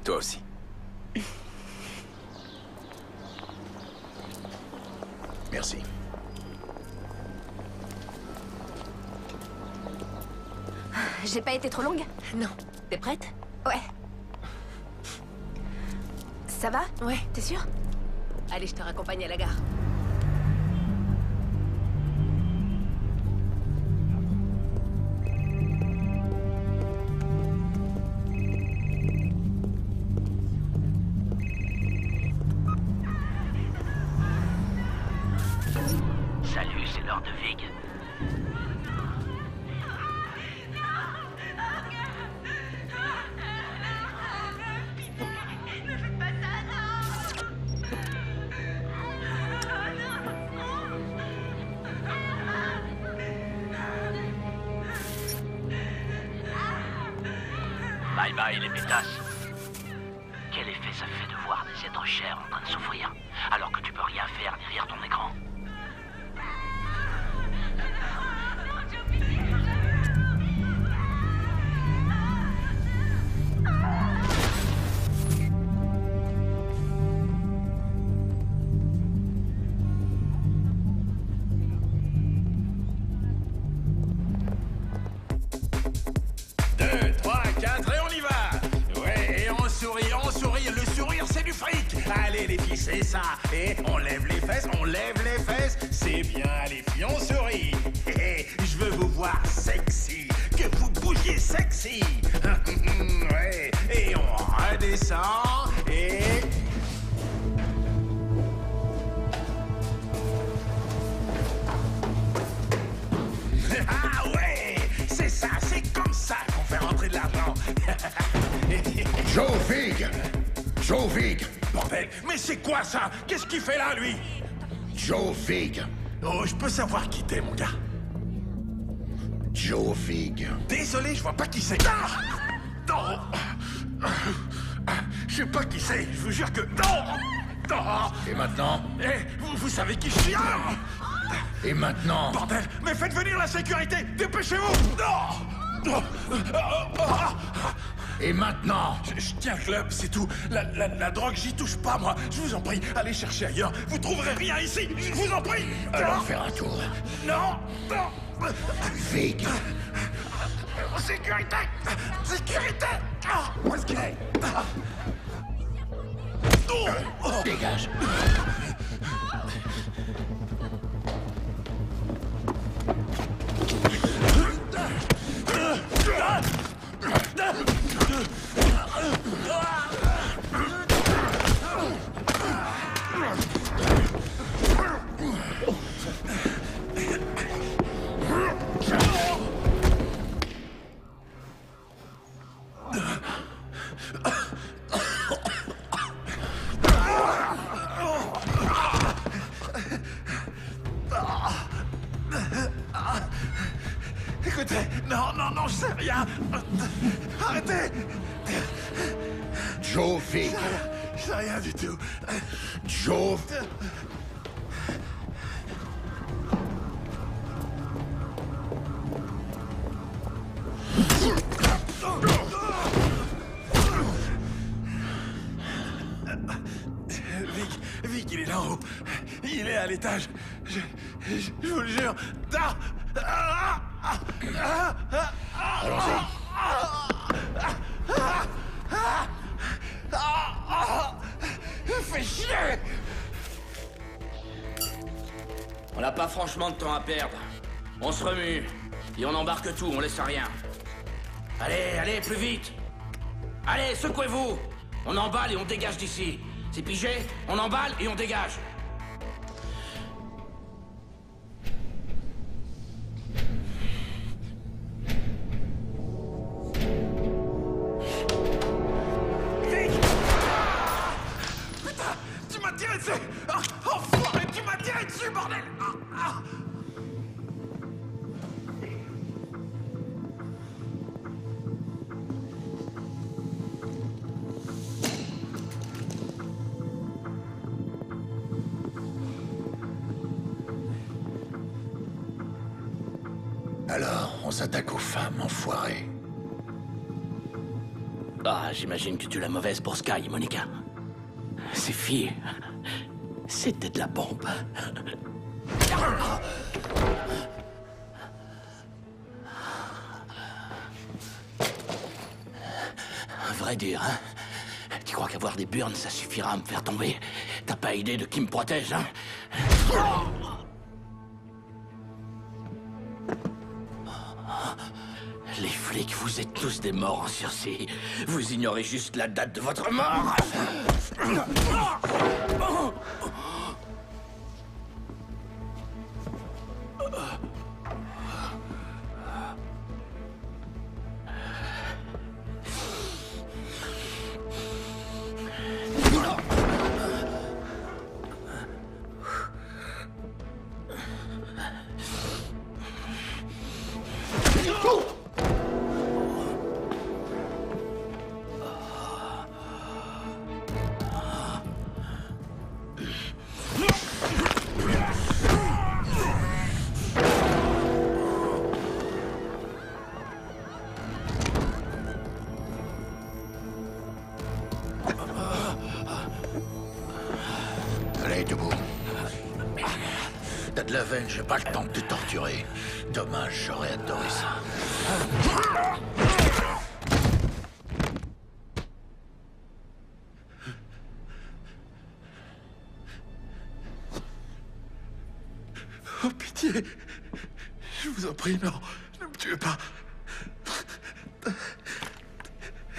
Toi aussi. Merci. J'ai pas été trop longue? Non. T'es prête? Ouais. Ça va? Ouais. T'es sûre? Allez, je te raccompagne à la gare. Salut, c'est l'heure de Vig. Bye bye les pétasses. Quel effet ça fait de voir des êtres chers en train de souffrir, alors que tu peux rien faire derrière ton écran? Allez les filles, c'est ça. Et on lève les fesses, c'est bien les filles, on sourit. Je veux vous voir sexy, que vous bougiez sexy. Ouais. Et on redescend et... Ah ouais, c'est ça, c'est comme ça qu'on fait rentrer de l'argent. Joe Vig! Joe Vig! Bordel, mais c'est quoi ça? Qu'est-ce qu'il fait là, lui? Joe Vig! Oh, je peux savoir qui t'es, mon gars? Joe Vig. Désolé, je vois pas qui c'est. Ah! Non! Je sais pas qui c'est, je vous jure que... Non! Non! Et maintenant? Eh, vous savez qui je suis? Et maintenant? Bordel, mais faites venir la sécurité! Dépêchez-vous! Non! Et maintenant? Je tiens le club, c'est tout. La drogue, j'y touche pas, moi. Je vous en prie, allez chercher ailleurs. Vous trouverez rien ici. Je vous en prie. Allons faire un tour. Non, non. Vig. Sécurité. Sécurité. Où est-ce qu'il est? Dégage. Écoutez, non, je sais rien. Arrêtez. Joe Vig. Je sais rien du tout. Joe... Vic, il est là-haut. Il est à l'étage. Je vous le jure. Allons-y. Fais chier! On n'a pas franchement de temps à perdre. On se remue. Et on embarque tout, on laisse rien. Allez, plus vite! Allez, secouez-vous! On emballe et on dégage d'ici. C'est pigé? On emballe et on dégage. Putain! Tu m'as tiré dessus! Enfoiré! Tu m'as tiré dessus, bordel! Alors, on s'attaque aux femmes, enfoirées. Ah, j'imagine que tu l'as mauvaise pour Sky, Monica. Ces filles, c'était de la bombe. Un vrai dur, hein? Tu crois qu'avoir des burnes, ça suffira à me faire tomber? T'as pas idée de qui me protège, hein? Les flics, vous êtes tous des morts en sursis. Vous ignorez juste la date de votre mort. Allez, debout. T'as de la veine, j'ai pas le temps de te torturer. Dommage, j'aurais adoré ça. Oh, pitié. Je vous en prie, non. Ne me tuez pas.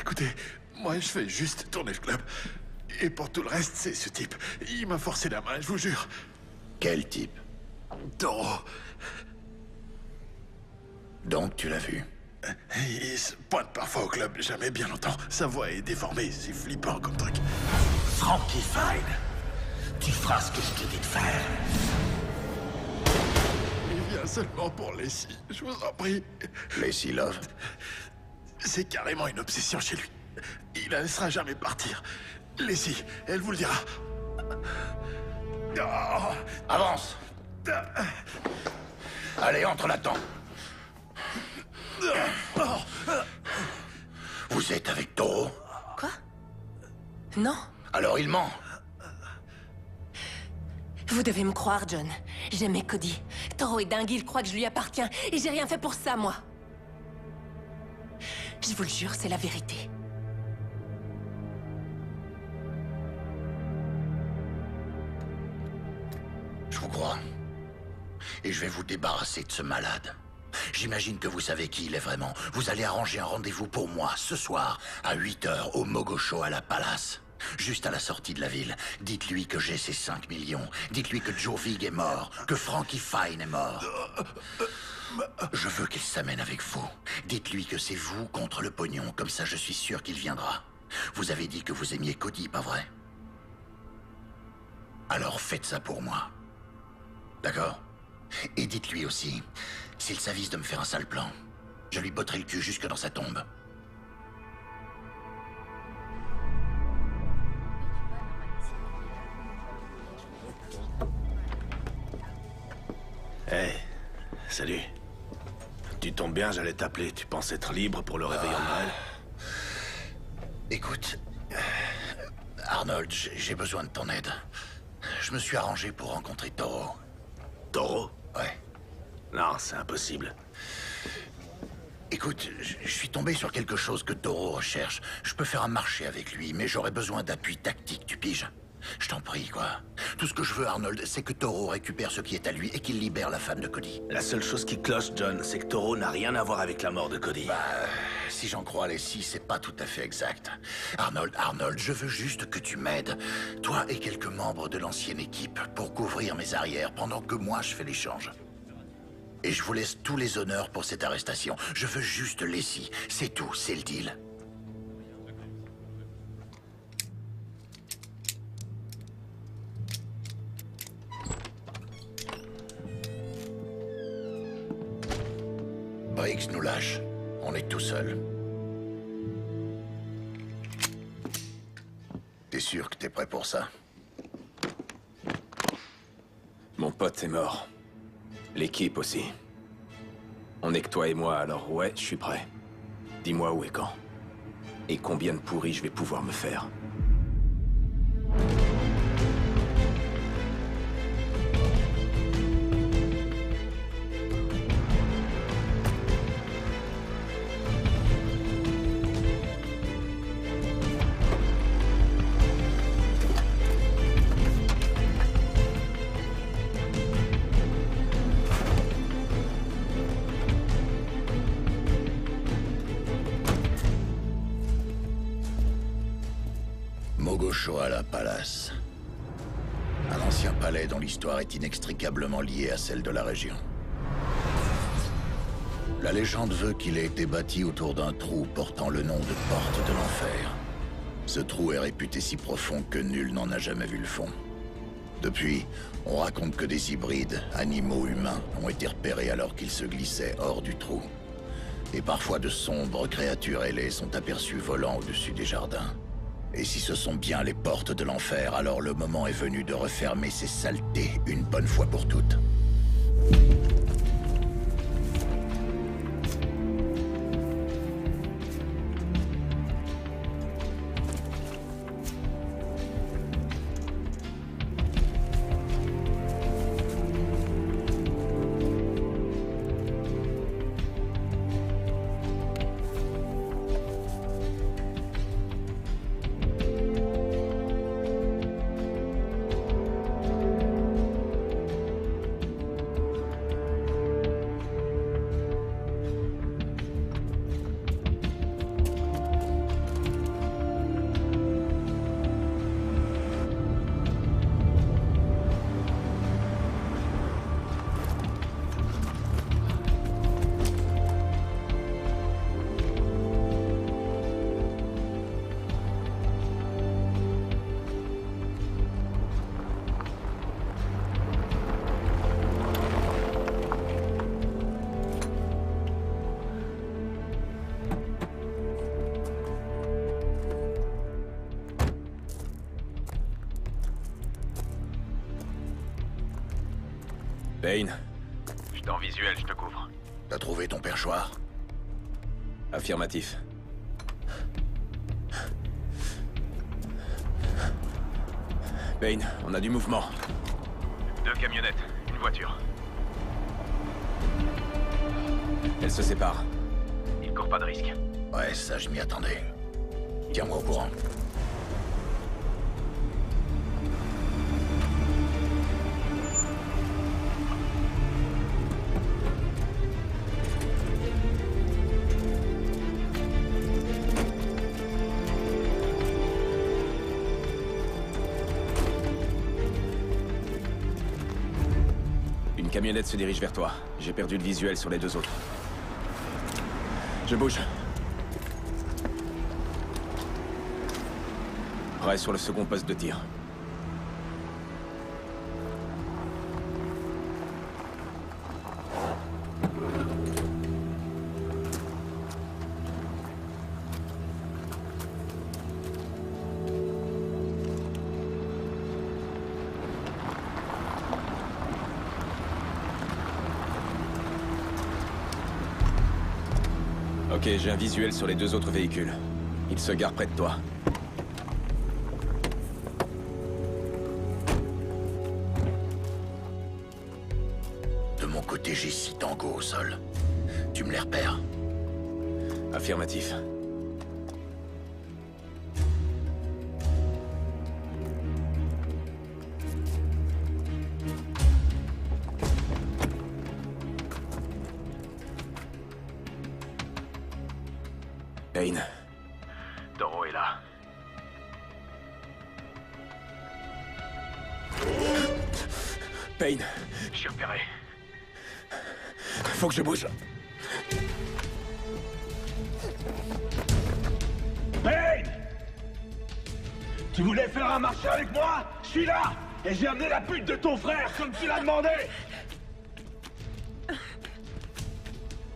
Écoutez, moi, je fais juste tourner le club. Et pour tout le reste, c'est ce type. Il m'a forcé la main, je vous jure. Quel type? Toro. Donc, tu l'as vu? Il se pointe parfois au club, jamais bien longtemps. Sa voix est déformée, c'est flippant comme truc. Frankie Fine, tu feras ce que je te dis de faire. Il vient seulement pour Lacey, je vous en prie. Lacey Love? C'est carrément une obsession chez lui. Il la laissera jamais partir. Lacey, elle vous le dira. Oh. Avance. Allez, entre là-dedans. Vous êtes avec Toro? Quoi? Non. Alors il ment. Vous devez me croire, John. J'aimais Cody. Toro est dingue, il croit que je lui appartiens. Et j'ai rien fait pour ça, moi. Je vous le jure, c'est la vérité. Je vous crois. Et je vais vous débarrasser de ce malade. J'imagine que vous savez qui il est vraiment. Vous allez arranger un rendez-vous pour moi, ce soir, à 8h, au Mogocho à la Palace. Juste à la sortie de la ville. Dites-lui que j'ai ses 5 millions. Dites-lui que Joe Vig est mort. Que Frankie Fine est mort. Je veux qu'il s'amène avec vous. Dites-lui que c'est vous contre le pognon. Comme ça, je suis sûr qu'il viendra. Vous avez dit que vous aimiez Cody, pas vrai? Alors faites ça pour moi. D'accord? Et dites-lui aussi, s'il s'avise de me faire un sale plan, je lui botterai le cul jusque dans sa tombe. Hey, salut. Tu tombes bien, j'allais t'appeler. Tu penses être libre pour le réveillon de Noël? Écoute, Arnold, j'ai besoin de ton aide. Je me suis arrangé pour rencontrer Toro. Toro? Ouais. Non, c'est impossible. Écoute, je suis tombé sur quelque chose que Toro recherche. Je peux faire un marché avec lui, mais j'aurais besoin d'appui tactique, tu piges? Je t'en prie, quoi. Tout ce que je veux, Arnold, c'est que Toro récupère ce qui est à lui et qu'il libère la femme de Cody. La seule chose qui cloche, John, c'est que Toro n'a rien à voir avec la mort de Cody. Bah, si j'en crois Lacey, c'est pas tout à fait exact. Arnold, je veux juste que tu m'aides. Toi et quelques membres de l'ancienne équipe pour couvrir mes arrières pendant que moi je fais l'échange. Et je vous laisse tous les honneurs pour cette arrestation. Je veux juste Lacey. C'est tout, c'est le deal. Briggs nous lâche. On est tout seul. T'es sûr que t'es prêt pour ça? Mon pote est mort. L'équipe aussi. On est que toi et moi, alors ouais, je suis prêt. Dis-moi où et quand. Et combien de pourris je vais pouvoir me faire. Mogoshoala Palace. Un ancien palais dont l'histoire est inextricablement liée à celle de la région. La légende veut qu'il ait été bâti autour d'un trou portant le nom de Porte de l'Enfer. Ce trou est réputé si profond que nul n'en a jamais vu le fond. Depuis, on raconte que des hybrides, animaux humains, ont été repérés alors qu'ils se glissaient hors du trou. Et parfois de sombres créatures ailées sont aperçues volant au-dessus des jardins. Et si ce sont bien les portes de l'enfer, alors le moment est venu de refermer ces saletés une bonne fois pour toutes. Payne. Je suis en visuel, je te couvre. T'as trouvé ton perchoir? Affirmatif. Payne, on a du mouvement. 2 camionnettes, une voiture. Elles se séparent. Il court pas de risque. Ouais, ça je m'y attendais. Tiens-moi au courant. Une camionnette se dirige vers toi. J'ai perdu le visuel sur les 2 autres. Je bouge. Prêt sur le second poste de tir. Ok, j'ai un visuel sur les 2 autres véhicules. Ils se garent près de toi. De mon côté, j'ai 6 tangos au sol. Tu me les repères? Affirmatif. Payne. Toro est là. Payne. Je suis repéré. Faut que je bouge. Payne! Tu voulais faire un marché avec moi? Je suis là! Et j'ai amené la pute de ton frère, comme tu l'as demandé!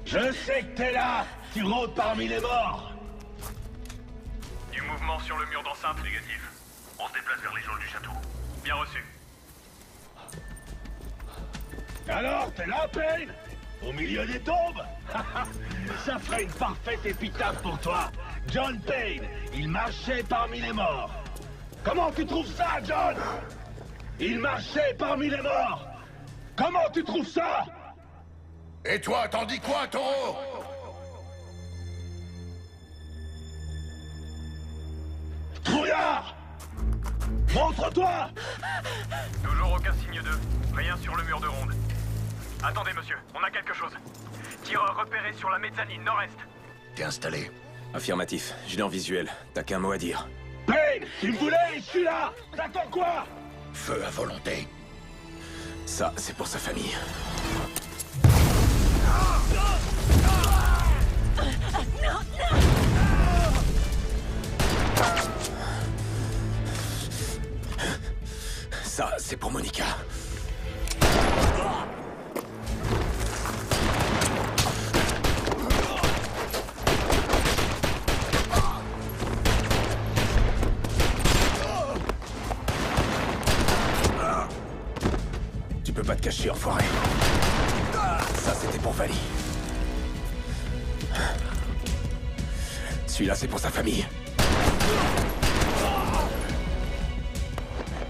Je sais que t'es là! Tu rôdes parmi les morts! Du mouvement sur le mur d'enceinte négatif. On se déplace vers les geôles du château. Bien reçu. Alors, t'es là, Payne? Au milieu des tombes. Ça ferait une parfaite épitaphe pour toi. John Payne, il marchait parmi les morts. Comment tu trouves ça, John? Il marchait parmi les morts. Comment tu trouves ça? Et toi, t'en dis quoi, Taureau? Trouillard! Montre-toi! Toujours aucun signe d'eux. Rien sur le mur de ronde. Attendez, monsieur, on a quelque chose. Tireur repéré sur la mezzanine nord-est. T'es installé? Affirmatif, je l'ai en visuel. T'as qu'un mot à dire. Payne, tu me voulais, je suis là! T'attends quoi? Feu à volonté. Ça, c'est pour sa famille. Ça, c'est pour Monica. Tu peux pas te cacher, enfoiré. Ça, c'était pour Vali. Celui-là, c'est pour sa famille.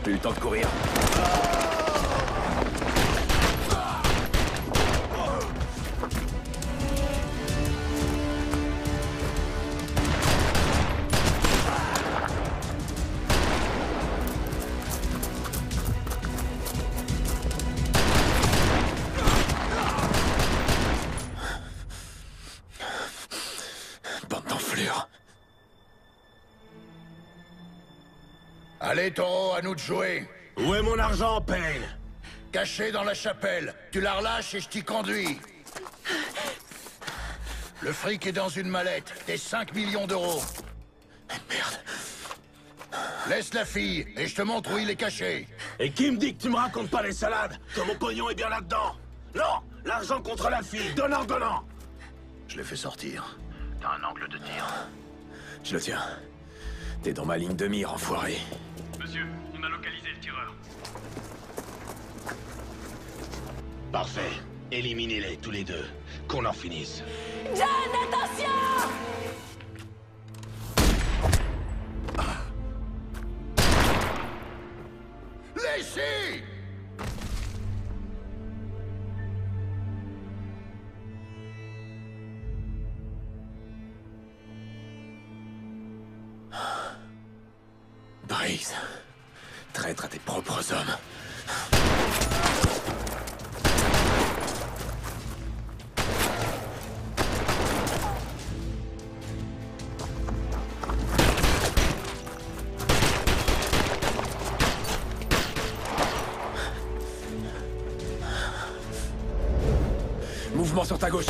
Plus le temps de courir. Bande d'enflures. Allez, Taureau, à nous de jouer. Où est mon argent, Payne? Caché dans la chapelle. Tu la relâches et je t'y conduis. Le fric est dans une mallette. Tes 5 millions d'euros. Merde. Laisse la fille et je te montre où il est caché. Et qui me dit que tu me racontes pas les salades? Que mon pognon est bien là-dedans? Non! L'argent contre la fille, donnant! Je l'ai fait sortir. T'as un angle de tir. Je le tiens. T'es dans ma ligne de mire, enfoiré. Monsieur, on a localisé le tireur. Parfait. Éliminez-les tous les deux. Qu'on en finisse. John, attention! Laissez! Briggs, traître à tes propres hommes. Mouvement sur ta gauche.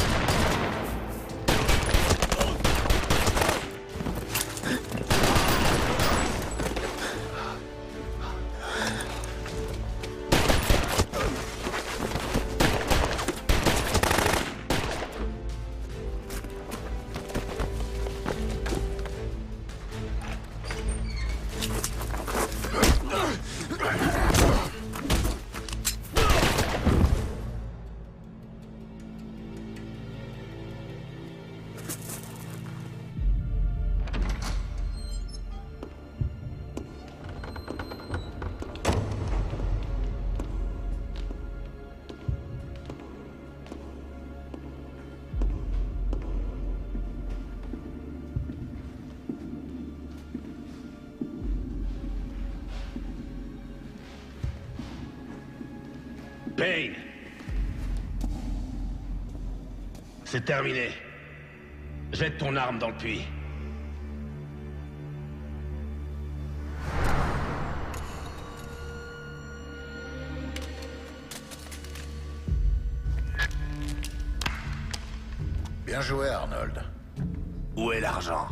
Payne! C'est terminé. Jette ton arme dans le puits. Bien joué, Arnold. Où est l'argent?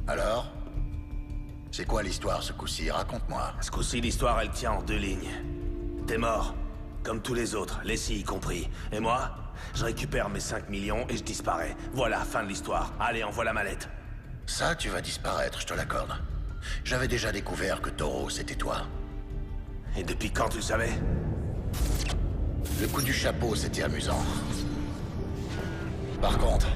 Alors? C'est quoi l'histoire ce coup-ci? Raconte-moi. Ce coup-ci, l'histoire, elle tient en deux lignes. T'es mort. comme tous les autres, Lacey y compris. Et moi, je récupère mes 5 millions et je disparais. Voilà, fin de l'histoire. Allez, envoie la mallette. Ça, tu vas disparaître, je te l'accorde. J'avais déjà découvert que Taureau, c'était toi. Et depuis quand tu le savais? Le coup du chapeau, c'était amusant. Par contre,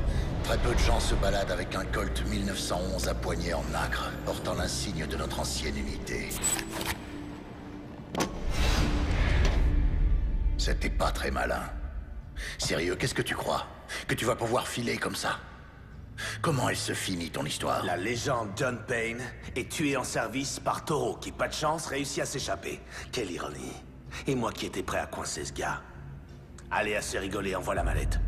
très peu de gens se baladent avec un Colt 1911 à poignée en nacre, portant l'insigne de notre ancienne unité. C'était pas très malin. Sérieux, qu'est-ce que tu crois? Que tu vas pouvoir filer comme ça? Comment elle se finit, ton histoire? La légende John Payne est tué en service par Taureau, qui, pas de chance, réussit à s'échapper. Quelle ironie. Et moi qui étais prêt à coincer ce gars. Allez, assez rigolé, envoie la mallette.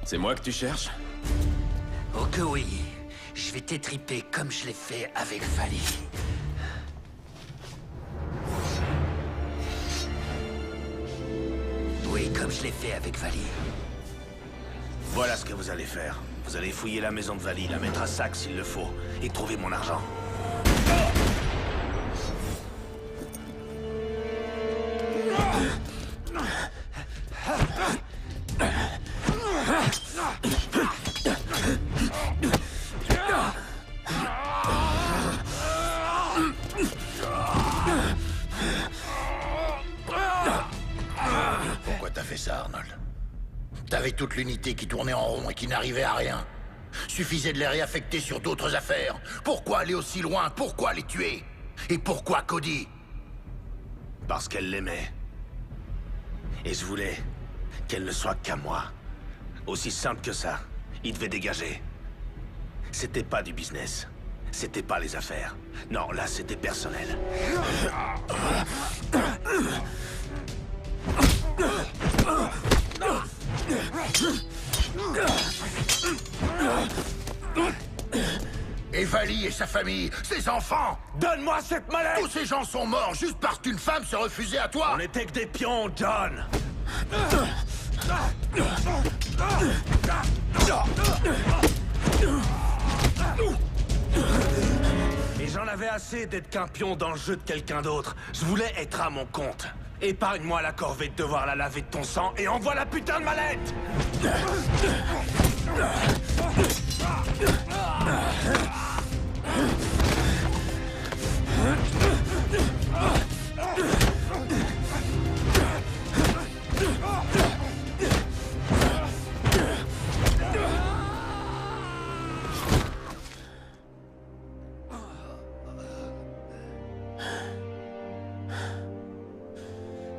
C'est moi que tu cherches? Oh que oui. Je vais t'étriper comme je l'ai fait avec Vali. Oui, comme je l'ai fait avec Vali. Voilà ce que vous allez faire. Vous allez fouiller la maison de Vali, la mettre à sac s'il le faut, et trouver mon argent. Pourquoi t'as fait ça, Arnold? T'avais toute l'unité qui tournait en rond et qui n'arrivait à rien. Suffisait de les réaffecter sur d'autres affaires. Pourquoi aller aussi loin? Pourquoi les tuer? Et pourquoi Cody? Parce qu'elle l'aimait. Et je voulais qu'elle ne soit qu'à moi. Aussi simple que ça. Il devait dégager. C'était pas du business. C'était pas les affaires. Non, là, c'était personnel. Et Vali et sa famille, ses enfants! Donne-moi cette mallette! Tous ces gens sont morts juste parce qu'une femme se refusait à toi! On n'était que des pions, John! Et j'en avais assez d'être qu'un pion dans le jeu de quelqu'un d'autre. Je voulais être à mon compte. Épargne-moi la corvée de devoir la laver de ton sang et envoie la putain de mallette!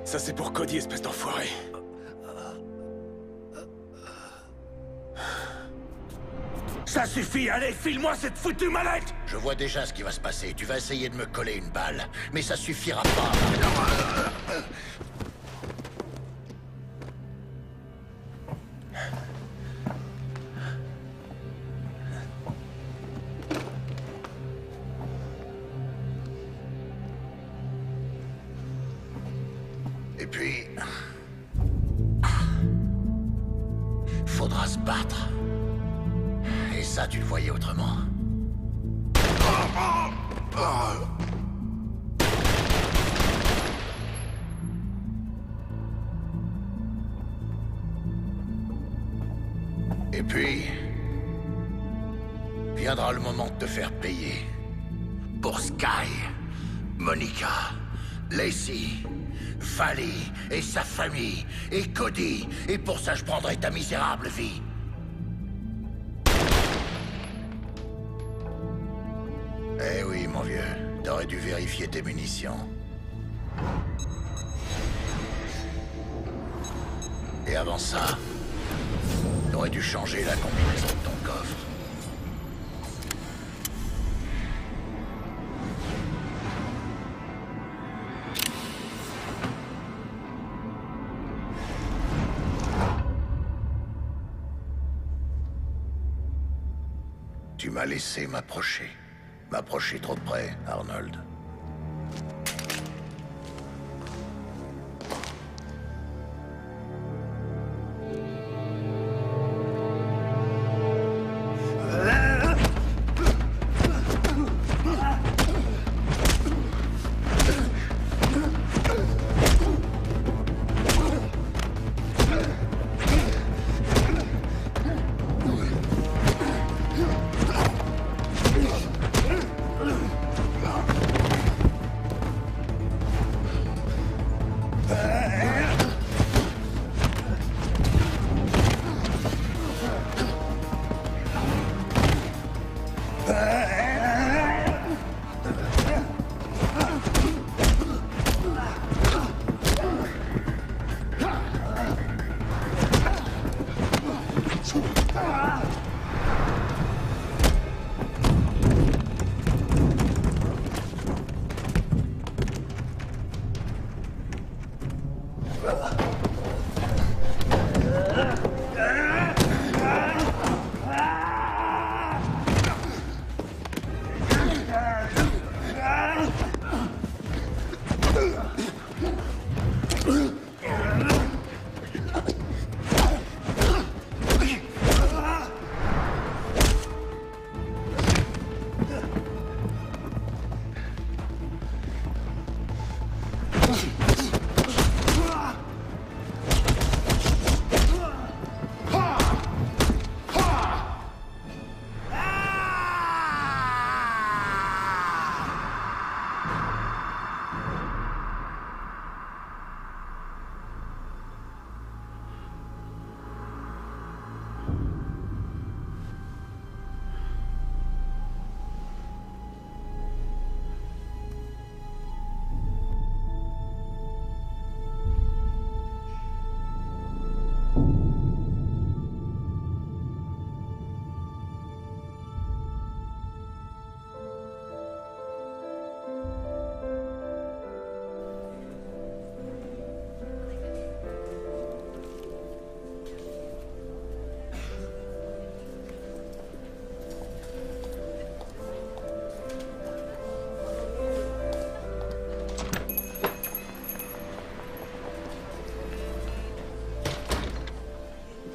Ça, c'est pour Cody, espèce d'enfoiré. Ça suffit, allez, file-moi cette foutue mallette! Je vois déjà ce qui va se passer. Tu vas essayer de me coller une balle, mais ça suffira pas. Et puis... faudra se battre. Et ça, tu le voyais autrement. Et puis... viendra le moment de te faire payer. Pour Sky, Monica, Lacey, Vali et sa famille, et Cody. Et pour ça, je prendrai ta misérable vie. Eh oui, mon vieux. T'aurais dû vérifier tes munitions. Et avant ça, t'aurais dû changer la combinaison de ton coffre. Tu m'as laissé m'approcher. m'approcher trop de près, Arnold.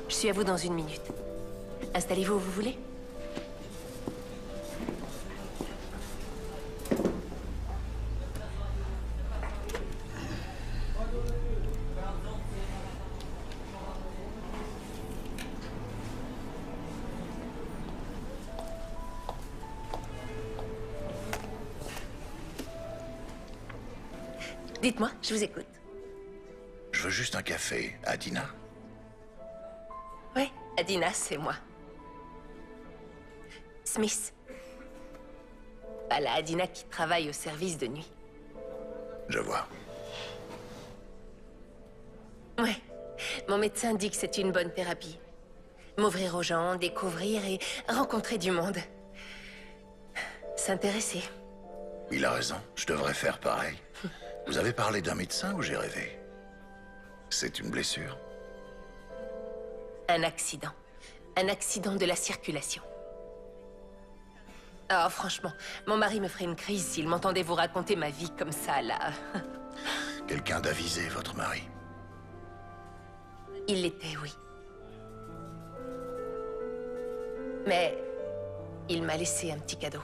Je suis à vous dans 1 minute. Installez-vous où vous voulez. Dites-moi, je vous écoute. Je veux juste un café, Adina. Oui, Adina, c'est moi. Smith. Pas la Adina qui travaille au service de nuit. Je vois. Ouais. Mon médecin dit que c'est une bonne thérapie. M'ouvrir aux gens, découvrir et rencontrer du monde. S'intéresser. Il a raison, je devrais faire pareil. Vous avez parlé d'un médecin ou j'ai rêvé? C'est une blessure? Un accident. Un accident de la circulation. Oh, franchement, mon mari me ferait une crise s'il m'entendait vous raconter ma vie comme ça, là. Quelqu'un d'avisé, votre mari? Il l'était, oui. Mais il m'a laissé un petit cadeau.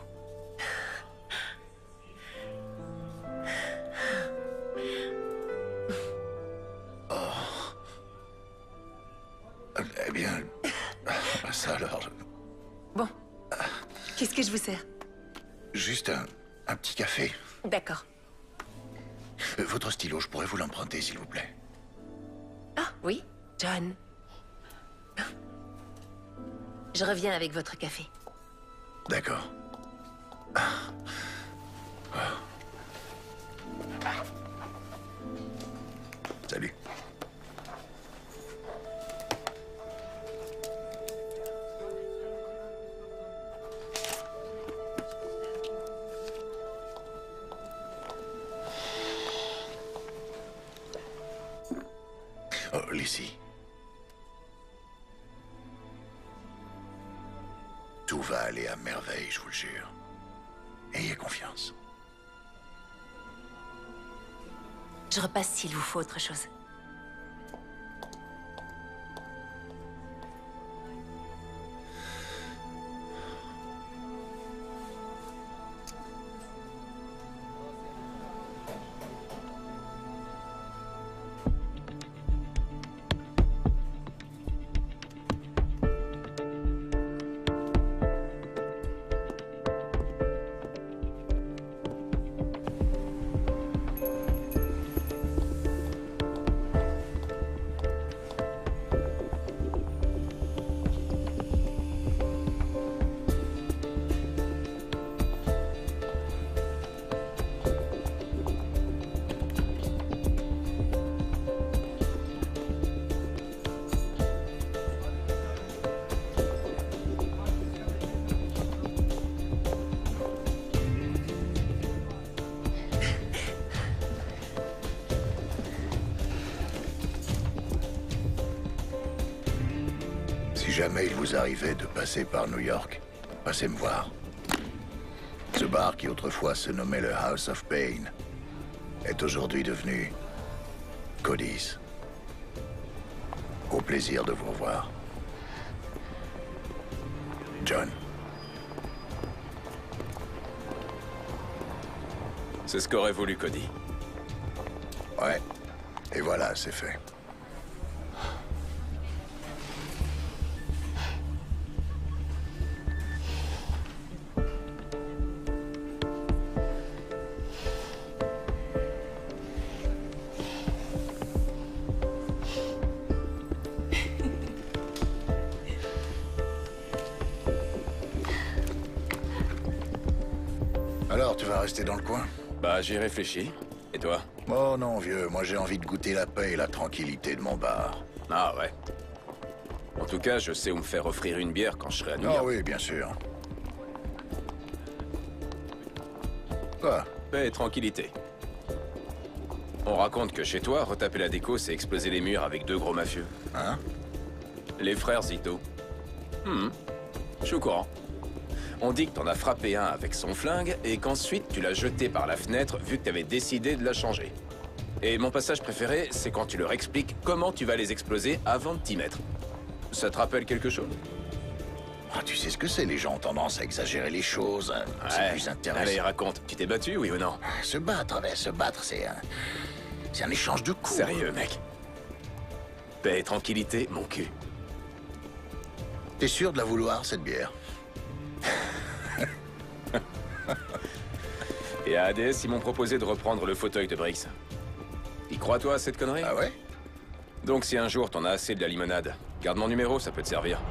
Eh bien... ça alors... Bon. Qu'est-ce que je vous sers? Juste un petit café. D'accord. Votre stylo, je pourrais vous l'emprunter, s'il vous plaît? Ah, oui, John. Je reviens avec votre café. D'accord. Salut. Oh, Lizzie. Tout va aller à merveille, je vous le jure. Ayez confiance. Je repasse s'il vous faut autre chose. Si jamais il vous arrivait de passer par New York, passez me voir. Ce bar qui autrefois se nommait le House of Pain est aujourd'hui devenu Cody's. Au plaisir de vous revoir. John. C'est ce qu'aurait voulu Cody. Ouais. Et voilà, c'est fait. Alors, tu vas rester dans le coin? Bah, j'y réfléchis. Et toi? Oh non, vieux, moi j'ai envie de goûter la paix et la tranquillité de mon bar. Ah ouais. En tout cas, je sais où me faire offrir une bière quand je serai à New York. Ah oui, bien sûr. Quoi? Paix et tranquillité. On raconte que chez toi, retaper la déco, c'est exploser les murs avec 2 gros mafieux. Hein? Les frères Zito. Je suis au courant. On dit que t'en as frappé un avec son flingue et qu'ensuite tu l'as jeté par la fenêtre vu que t'avais décidé de la changer. Et mon passage préféré, c'est quand tu leur expliques comment tu vas les exploser avant de t'y mettre. Ça te rappelle quelque chose? Ah, tu sais ce que c'est, les gens ont tendance à exagérer les choses. C'est plus intéressant. Allez, raconte. Tu t'es battu, oui ou non? Se battre, c'est un échange de coups. Sérieux, mec. Paix et tranquillité, mon cul. T'es sûr de la vouloir, cette bière? Et à ADS, ils m'ont proposé de reprendre le fauteuil de Briggs. Y crois-toi à cette connerie? Ah ouais? Donc si un jour t'en as assez de la limonade, garde mon numéro, ça peut te servir.